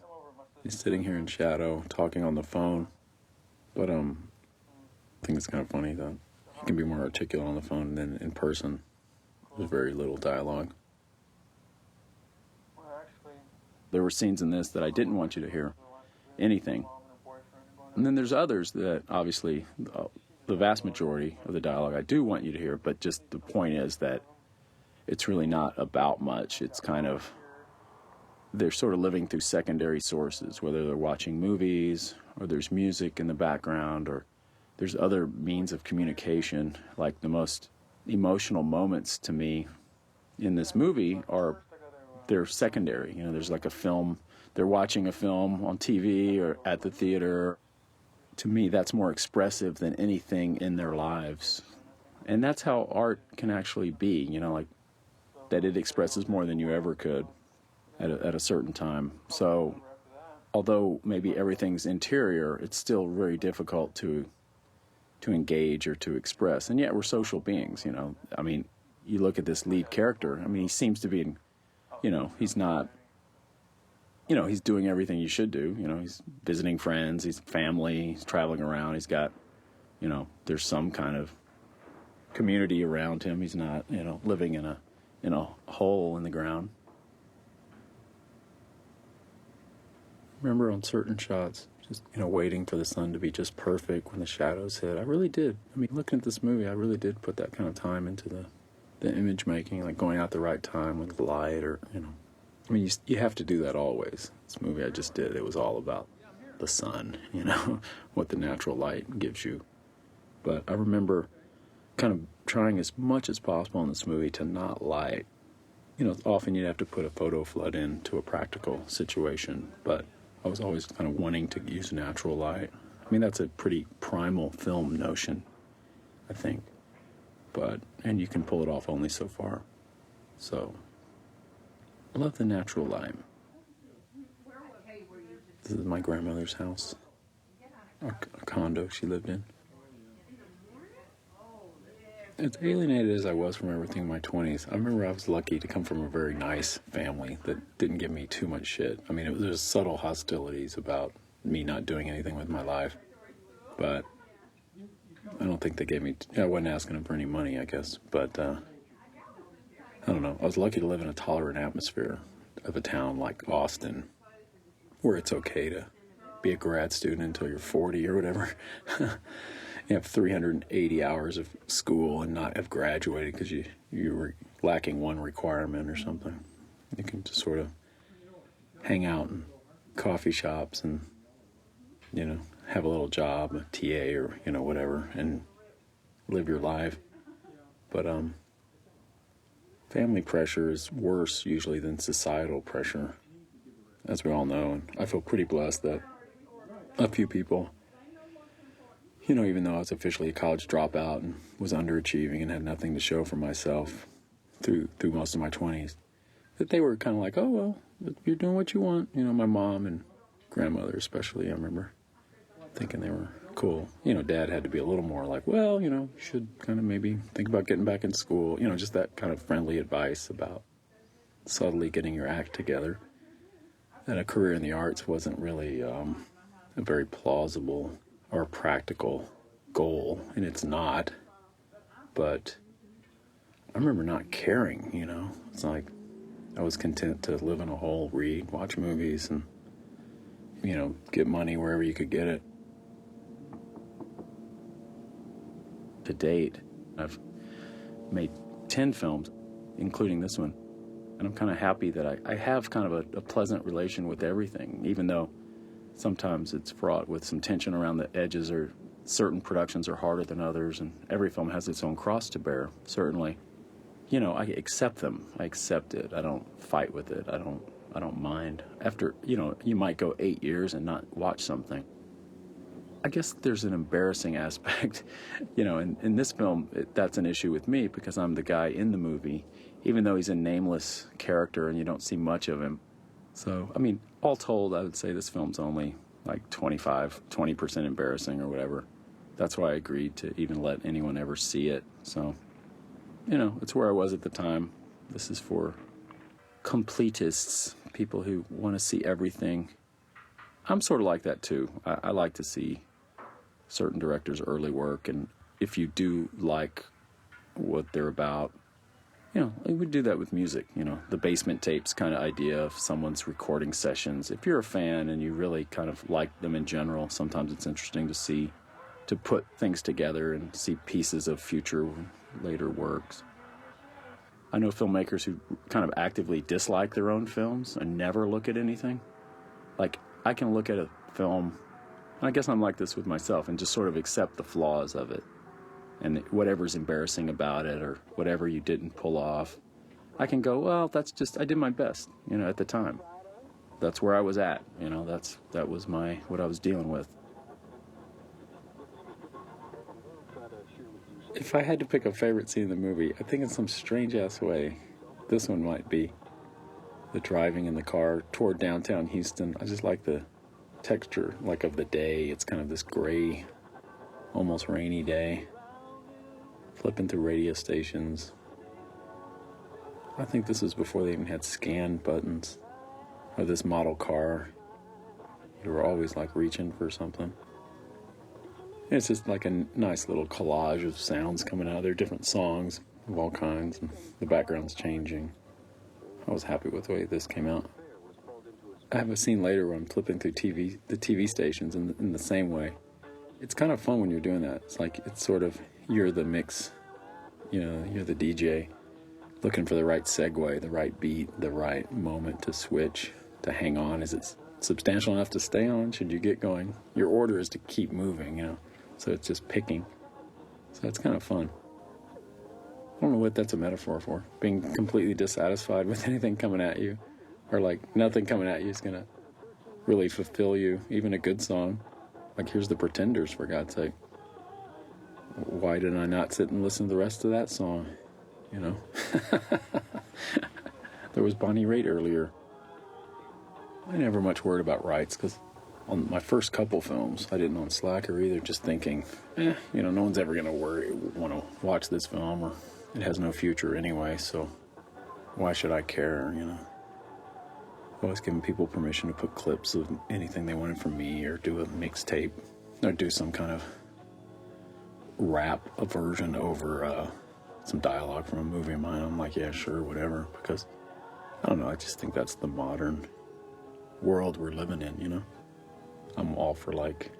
B: He's sitting here in shadow, talking on the phone. But I think it's kind of funny that he can be more articulate on the phone than in person. There's very little dialogue. There were scenes in this that I didn't want you to hear anything. And then there's others that, obviously, the vast majority of the dialogue I do want you to hear, but just the point is that it's really not about much. It's kind of, they're sort of living through secondary sources, whether they're watching movies, or there's music in the background, or there's other means of communication. Like the most emotional moments to me in this movie they're secondary. There's like a film, they're watching a film on TV or at the theater. To me, that's more expressive than anything in their lives. And that's how art can actually be, like that it expresses more than you ever could at a certain time. So although maybe everything's interior, it's still very difficult to engage or to express. And yet we're social beings, I mean, you look at this lead character, I mean, he seems to be, he's not, he's doing everything you should do. He's visiting friends, he's family, he's traveling around, he's got, there's some kind of community around him. He's not, living in a hole in the ground. Remember on certain shots, just, waiting for the sun to be just perfect when the shadows hit. I really did. I mean, looking at this movie, I really did put that kind of time into the image making, like going out the right time with the light, or, I mean, you have to do that always. This movie I just did, it was all about the sun, what the natural light gives you. But I remember kind of trying as much as possible in this movie to not light. Often you'd have to put a photo flood into a practical situation, but I was always kind of wanting to use natural light. I mean, that's a pretty primal film notion, I think. And you can pull it off only so far. So, I love the natural light. This is my grandmother's house, a condo she lived in. As alienated as I was from everything in my 20s, I remember I was lucky to come from a very nice family that didn't give me too much shit. I mean, there's subtle hostilities about me not doing anything with my life, but I don't think they gave me, I wasn't asking them for any money, I guess, but I don't know, I was lucky to live in a tolerant atmosphere of a town like Austin, where it's okay to be a grad student until you're 40 or whatever. You have 380 hours of school and not have graduated because you were lacking one requirement or something. You can just sort of hang out in coffee shops and, have a little job, a TA or, whatever, and live your life. But family pressure is worse usually than societal pressure, as we all know. And I feel pretty blessed that a few people, even though I was officially a college dropout and was underachieving and had nothing to show for myself through most of my 20s, that they were kind of like, oh, well, you're doing what you want. My mom and grandmother especially, I remember thinking they were cool. Dad had to be a little more like, well, you should kind of maybe think about getting back in school. Just that kind of friendly advice about subtly getting your act together. And a career in the arts wasn't really a very plausible or practical goal, and it's not. But I remember not caring, It's like I was content to live in a hole, read, watch movies, and, get money wherever you could get it. To date, I've made 10 films, including this one, and I'm kind of happy that I have kind of a pleasant relation with everything, even though sometimes it's fraught with some tension around the edges, or certain productions are harder than others, and every film has its own cross to bear, certainly. I accept them. I accept it. I don't fight with it. I don't mind. After, you might go 8 years and not watch something. I guess there's an embarrassing aspect, in this film, that's an issue with me because I'm the guy in the movie, even though he's a nameless character and you don't see much of him. So, all told, I would say this film's only like 20% embarrassing or whatever. That's why I agreed to even let anyone ever see it. So, it's where I was at the time. This is for completists, people who want to see everything. I'm sort of like that too. I like to see certain directors' early work, and if you do like what they're about, we do that with music, the basement tapes kind of idea of someone's recording sessions. If you're a fan and you really kind of like them in general, sometimes it's interesting to put things together and see pieces of future, later works. I know filmmakers who kind of actively dislike their own films and never look at anything. Like, I can look at a film, and I guess I'm like this with myself, and just sort of accept the flaws of it. And whatever's embarrassing about it, or whatever you didn't pull off, I can go, well, I did my best, at the time. That's where I was at, that was what I was dealing with. If I had to pick a favorite scene in the movie, I think in some strange-ass way, this one might be the driving in the car toward downtown Houston. I just like the texture, of the day. It's kind of this gray, almost rainy day. Flipping through radio stations. I think this was before they even had scan buttons. Or this model car. You were always reaching for something. And it's just like a nice little collage of sounds coming out. There are different songs of all kinds, and the background's changing. I was happy with the way this came out. I have a scene later where I'm flipping through the TV stations in the same way. It's kind of fun when you're doing that. It's sort of, you're the mix, you're the DJ, looking for the right segue, the right beat, the right moment to switch, to hang on. Is it substantial enough to stay on? Should you get going? Your order is to keep moving, so it's just picking. So it's kind of fun. I don't know what that's a metaphor for. Being completely dissatisfied with anything coming at you, or nothing coming at you is going to really fulfill you, even a good song. Here's the Pretenders, for God's sake. Why did I not sit and listen to the rest of that song? There was Bonnie Raitt earlier. I never much worried about rights, because on my first couple films, I didn't own Slacker either, just thinking, no one's ever going to want to watch this film, or it has no future anyway, so why should I care, Always giving people permission to put clips of anything they wanted from me, or do a mixtape, or do some kind of rap version over some dialogue from a movie of mine, I'm like, yeah, sure, whatever, because, I don't know, I just think that's the modern world we're living in, you know? I'm all for, like,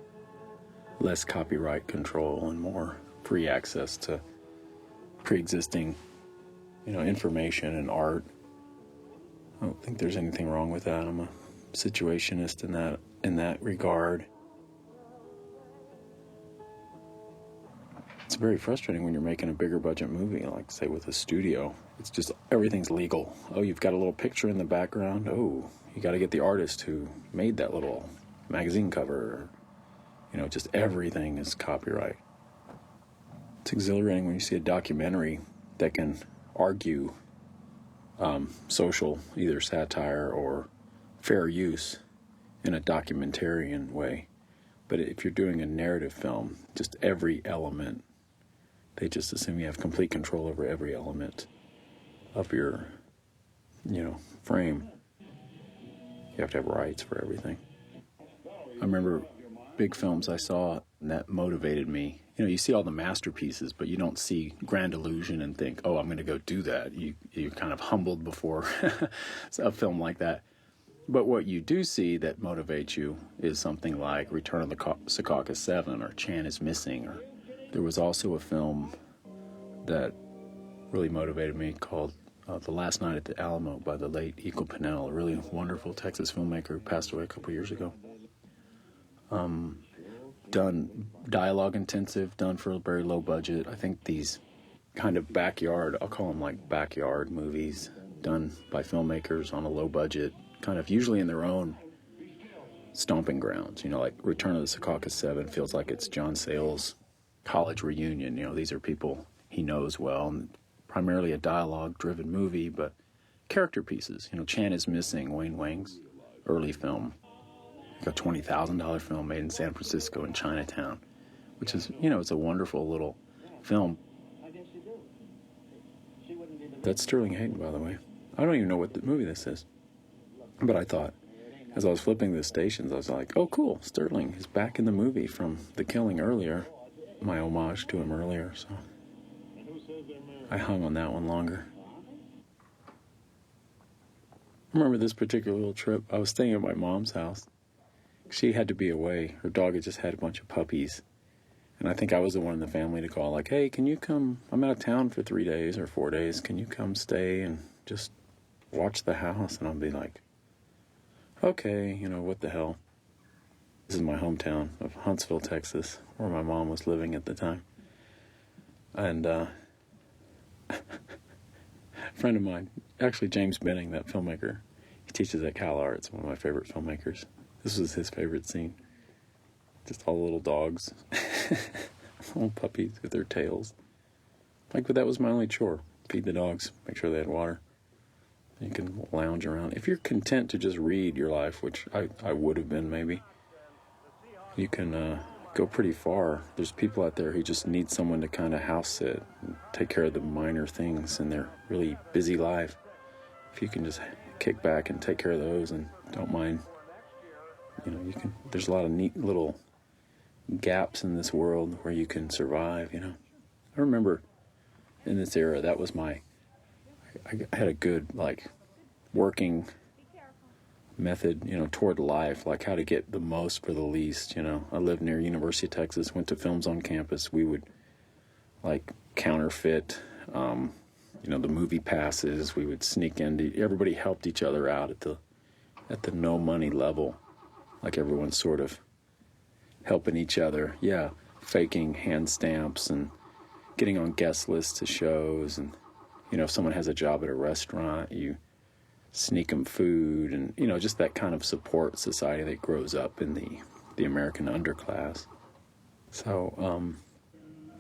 B: less copyright control and more free access to pre-existing, you know, information and art. I don't think there's anything wrong with that. I'm a situationist in that regard. It's very frustrating when you're making a bigger budget movie, like say with a studio. It's just everything's legal. Oh, you've got a little picture in the background. Oh, you got to get the artist who made that little magazine cover. You know, just everything is copyright. It's exhilarating when you see a documentary that can argue social, either satire or fair use in a documentarian way. But if you're doing a narrative film, just every element, they just assume you have complete control over every element of your, you know, frame. You have to have rights for everything. I remember big films I saw that motivated me. You know, you see all the masterpieces, but you don't see Grand Illusion and think, oh, I'm going to go do that. You're kind of humbled before a film like that. But what you do see that motivates you is something like Return of the Secaucus 7 or Chan is Missing. Or there was also a film that really motivated me called The Last Night at the Alamo by the late Eagle Pinnell, a really wonderful Texas filmmaker who passed away a couple years ago. Done dialogue intensive, done for a very low budget. I think these kind of backyard, I'll call them like backyard movies, done by filmmakers on a low budget, kind of usually in their own stomping grounds. You know, like Return of the Secaucus 7 feels like it's John Sayles' college reunion. You know, these are people he knows well, and primarily a dialogue-driven movie, but character pieces. You know, Chan is Missing, Wayne Wang's early film. Like a $20,000 film made in San Francisco in Chinatown, which is, you know, it's a wonderful little film. That's Sterling Hayden, by the way. I don't even know what the movie this is. But I thought, as I was flipping the stations, I was like, oh, cool, Sterling is back in the movie from The Killing earlier. My homage to him earlier, so I hung on that one longer. I remember this particular little trip. I was staying at my mom's house. She had to be away. Her dog had just had a bunch of puppies. And I think I was the one in the family to call, like, hey, can you come? I'm out of town for 3 days or 4 days. Can you come stay and just watch the house? And I'll be like, okay, you know, what the hell. This is my hometown of Huntsville, Texas, where my mom was living at the time. And a friend of mine, actually James Benning, that filmmaker, he teaches at Cal Arts, one of my favorite filmmakers. This was his favorite scene. Just all the little dogs, little puppies with their tails. Like, but that was my only chore. Feed the dogs, make sure they had water. You can lounge around. If you're content to just read your life, which I would have been maybe, you can go pretty far. There's people out there who just need someone to kind of house sit and take care of the minor things in their really busy life. If you can just kick back and take care of those and don't mind, you know, you can. There's a lot of neat little gaps in this world where you can survive, you know. I remember in this era, that was I had a good, like, working method, you know, toward life, like how to get the most for the least, you know. I lived near University of Texas, went to films on campus. We would, like, counterfeit, you know, the movie passes. We would sneak in. Everybody helped each other out at the no money level. Like, everyone's sort of helping each other. Yeah, faking hand stamps and getting on guest lists to shows. And, you know, if someone has a job at a restaurant, you sneak them food. And, you know, just that kind of support society that grows up in the American underclass. So,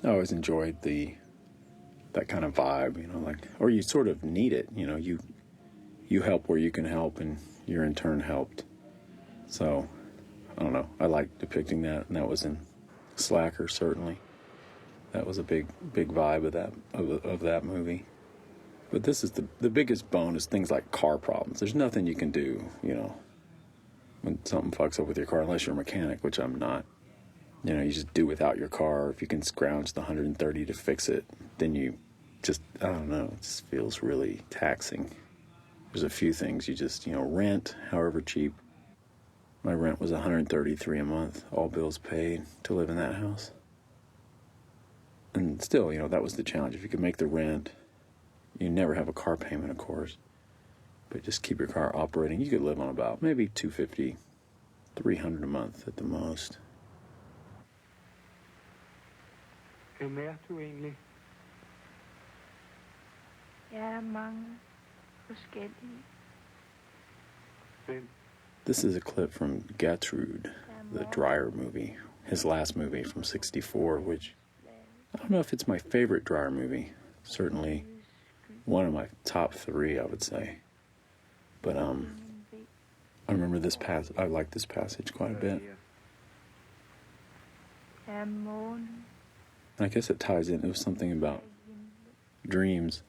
B: I always enjoyed that kind of vibe, you know, like, or you sort of need it, you know, you help where you can help and you're in turn helped. So, I don't know, I like depicting that, and that was in Slacker, certainly. That was a big vibe of that movie. But this is the biggest bone is things like car problems. There's nothing you can do, you know, when something fucks up with your car, unless you're a mechanic, which I'm not. You know, you just do without your car. If you can scrounge the $130 to fix it, then you just, I don't know, it just feels really taxing. There's a few things you just, rent, however cheap. My rent was $133 a month, all bills paid, to live in that house. And still, that was the challenge. If you could make the rent, you never have a car payment, of course, but just keep your car operating, you could live on about maybe $250, $300 a month at the most.
E: Hvem er du egentlig?
F: Jeg er mange forskellige.
E: Hvem?
B: This is a clip from Gertrude, the Dreyer movie, his last movie from '64, which I don't know if it's my favorite Dreyer movie. Certainly one of my top 3, I would say. But I remember this passage. I like this passage quite a bit.
F: Jeg er månen.
B: And I guess it ties in. It was something about dreams.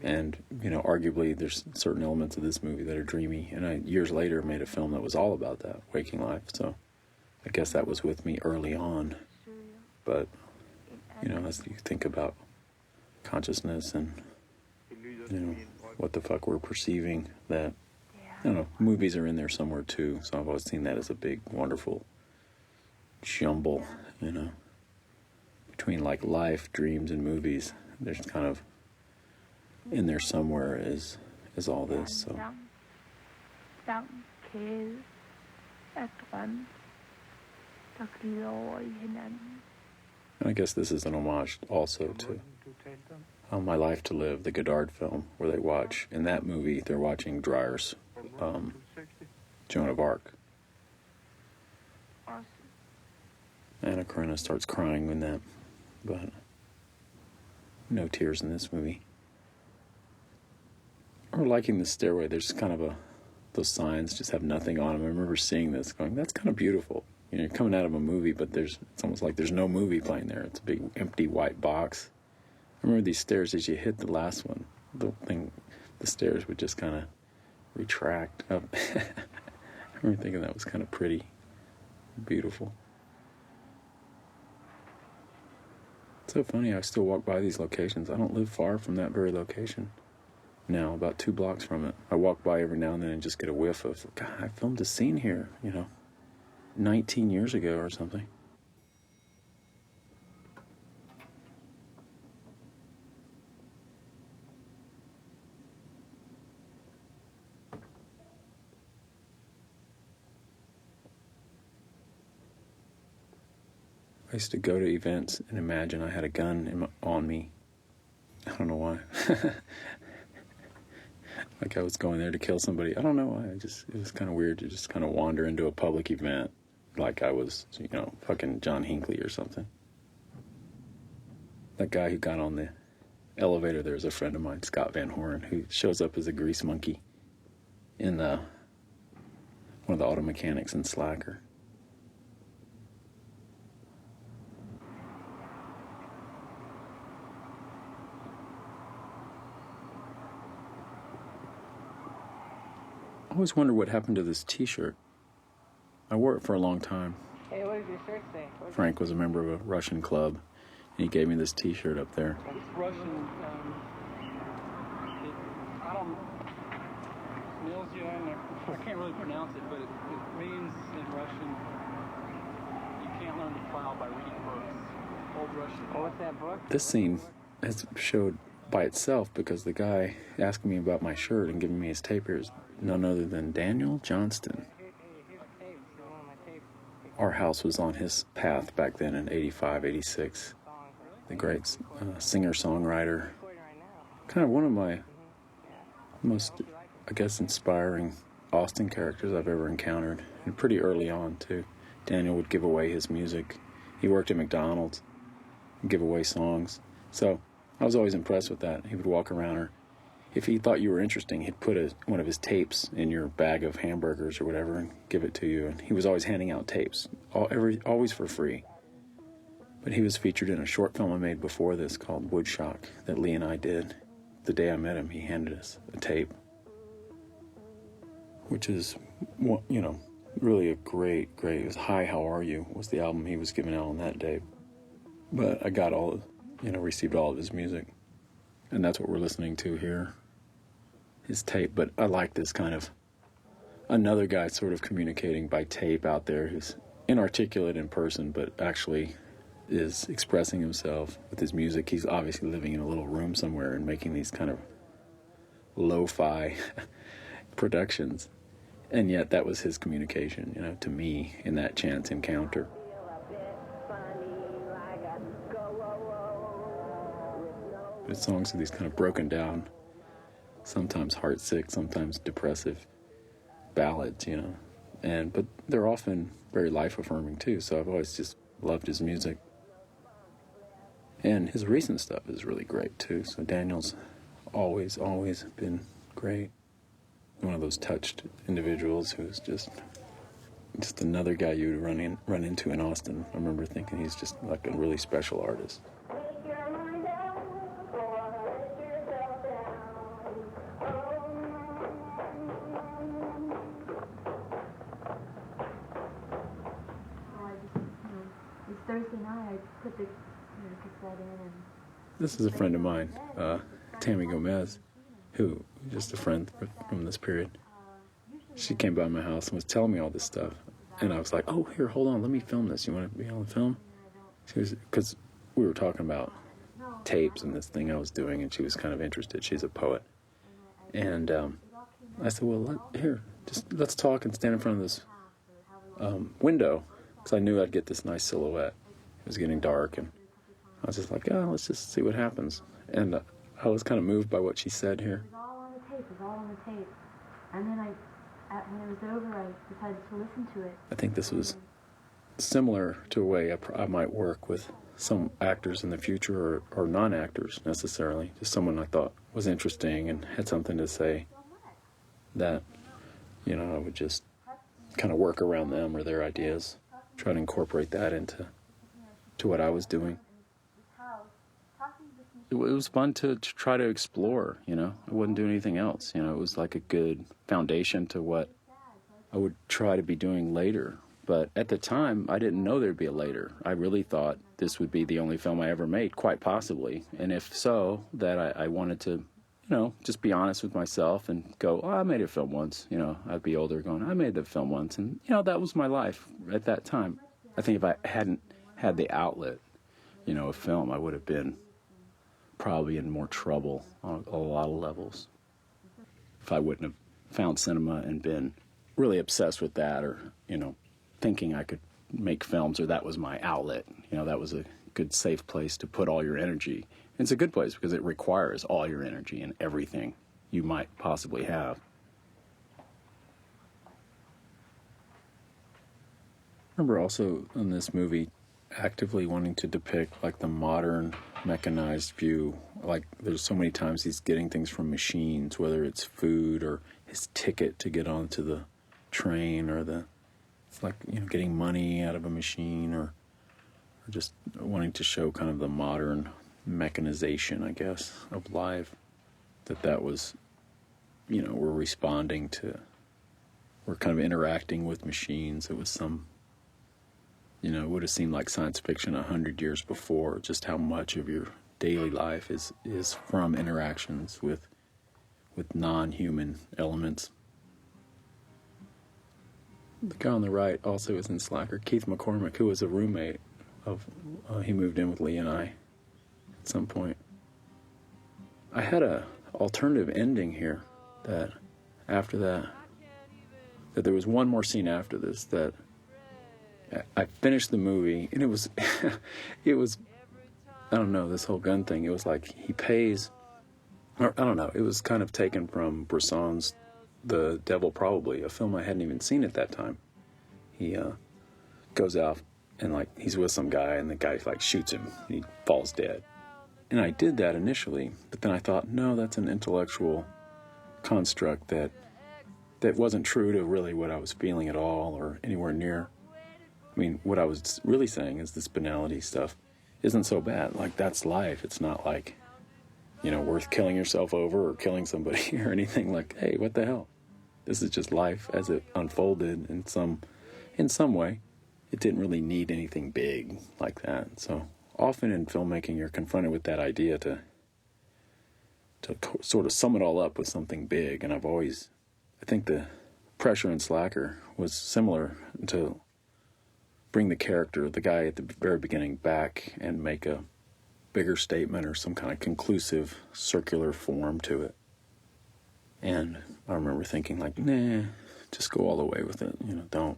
B: And, arguably there's certain elements of this movie that are dreamy. And I, years later, made a film that was all about that, waking life. So I guess that was with me early on. But, as you think about consciousness and, what the fuck we're perceiving, that, I don't know, movies are in there somewhere too. So I've always seen that as a big, wonderful jumble, between like life, dreams, and movies. There's kind of in there somewhere is all this. So
F: Lang kæde af drømme, der glider over i hinanden.
B: and I guess this is an homage also to My Life to Live, the Godard film, where they watch, in that movie, they're watching Dreyer's Joan of Arc.
F: Også
B: Anna Karenina starts crying when that, but no tears in this movie. Or liking the stairway, there's kind of those signs just have nothing on them. I remember seeing this going, that's kind of beautiful. You're coming out of a movie, but it's almost like there's no movie playing there. It's a big empty white box. I remember these stairs, as you hit the last one, the stairs would just kind of retract up. I remember thinking that was kind of pretty, beautiful. It's so funny, I still walk by these locations. I don't live far from that very location now, about 2 blocks from it. I walk by every now and then and just get a whiff of, God, I filmed a scene here, 19 years ago or something. I used to go to events and imagine I had a gun on me. I don't know why. Like I was going there to kill somebody. I don't know why. It was kind of weird to just kind of wander into a public event like I was, fucking John Hinckley or something. That guy who got on the elevator there is a friend of mine, Scott Van Horn, who shows up as a grease monkey in one of the auto mechanics in Slacker. I always wonder what happened to this T-shirt. I wore it for a long time.
G: Hey, what does your shirt say?
B: Frank was a member of a Russian club, and he gave me this T-shirt up there.
G: It's Russian. I don't. I can't really pronounce it, but it means in Russian, you can't learn to plow by reading books. Old Russian. Oh, what's that book?
B: This scene has showed by itself because the guy asking me about my shirt and giving me his tape here is none other than Daniel Johnston. Our house was on his path back then in 85, 86. The great singer-songwriter. Kind of one of my most, I guess, inspiring Austin characters I've ever encountered. And pretty early on, too. Daniel would give away his music. He worked at McDonald's, give away songs. So I was always impressed with that. He would walk around, or if he thought you were interesting, he'd put one of his tapes in your bag of hamburgers or whatever and give it to you. And he was always handing out tapes, always for free. But he was featured in a short film I made before this called Woodshock that Lee and I did. The day I met him, he handed us a tape, which is, really a great, it was Hi, How Are You was the album he was giving out on that day. But I got received all of his music. And that's what we're listening to here, his tape. But I like this kind of another guy sort of communicating by tape out there who's inarticulate in person, but actually is expressing himself with his music. He's obviously living in a little room somewhere and making these kind of lo-fi productions. And yet that was his communication, you know, to me in that chance encounter. His songs are these kind of broken down, sometimes heartsick, sometimes depressive ballads, you know. But they're often very life-affirming too, so I've always just loved his music. And his recent stuff is really great too, so Daniel's always been great. One of those touched individuals who's just another guy you would run into in Austin. I remember thinking he's just like a really special artist.
H: Thursday night, I put the cassette in and...
B: This is a friend of mine, Tammy Gomez, who just a friend from this period. She came by my house and was telling me all this stuff, and I was like, "Oh, here, hold on, let me film this. You want to be on the film?" She was, because we were talking about tapes and this thing I was doing, and she was kind of interested. She's a poet, and I said, "Well, let's talk and stand in front of this window." Because I knew I'd get this nice silhouette. It was getting dark, and I was just like, let's just see what happens. And I was kind of moved by what she said here.
H: It was all on the tape, it was all on the tape. And then when it was over, I decided to listen to it.
B: I think this was similar to a way I might work with some actors in the future, or non-actors necessarily. Just someone I thought was interesting and had something to say that, you know, I would just kind of work around them or their ideas. Try to incorporate that into what I was doing. It was fun to try to explore, you know. I wouldn't do anything else, you know. It was like a good foundation to what I would try to be doing later. But at the time, I didn't know there'd be a later. I really thought this would be the only film I ever made, quite possibly. And if so, that I wanted to, you know, just be honest with myself and go, I made a film once. You know, I'd be older going, I made the film once. And, you know, that was my life at that time. I think if I hadn't had the outlet, you know, of film, I would have been probably in more trouble on a lot of levels. If I wouldn't have found cinema and been really obsessed with that, or, you know, thinking I could make films, or that was my outlet. You know, that was a good, safe place to put all your energy. And it's a good place because it requires all your energy and everything you might possibly have. I remember also in this movie actively wanting to depict like the modern mechanized view. Like there's so many times he's getting things from machines, whether it's food or his ticket to get onto the train, or it's like, you know, getting money out of a machine, or just wanting to show kind of the modern mechanization, I guess, of life. That was, you know, we're kind of interacting with machines. It was some, you know, it would have seemed like science fiction 100 years before, just how much of your daily life is from interactions with non-human elements. The guy on the right also is in Slacker, Keith McCormick, who was a roommate of, he moved in with Lee and I at some point. I had a alternative ending here, that after that there was one more scene after this, that I finished the movie, and it was, I don't know, this whole gun thing, it was like he pays, or I don't know, it was kind of taken from Bresson's The Devil Probably, a film I hadn't even seen at that time. He goes out and like he's with some guy, and the guy like shoots him, and he falls dead. And I did that initially, but then I thought, no, that's an intellectual construct that wasn't true to really what I was feeling at all, or anywhere near. I mean, what I was really saying is this banality stuff isn't so bad. Like, that's life. It's not like, you know, worth killing yourself over or killing somebody or anything. Like, hey, what the hell? This is just life as it unfolded in some way. It didn't really need anything big like that. So often in filmmaking, you're confronted with that idea to sort of sum it all up with something big. And I think the pressure in Slacker was similar, to bring the character, the guy at the very beginning, back and make a bigger statement or some kind of conclusive circular form to it. And I remember thinking, like, nah, just go all the way with it. You know,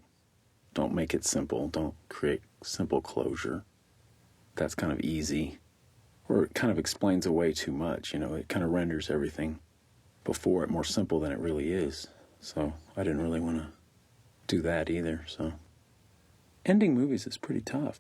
B: don't make it simple. Don't create simple closure. That's kind of easy. Or it kind of explains away too much. You know, it kind of renders everything before it more simple than it really is. So I didn't really want to do that either. So ending movies is pretty tough.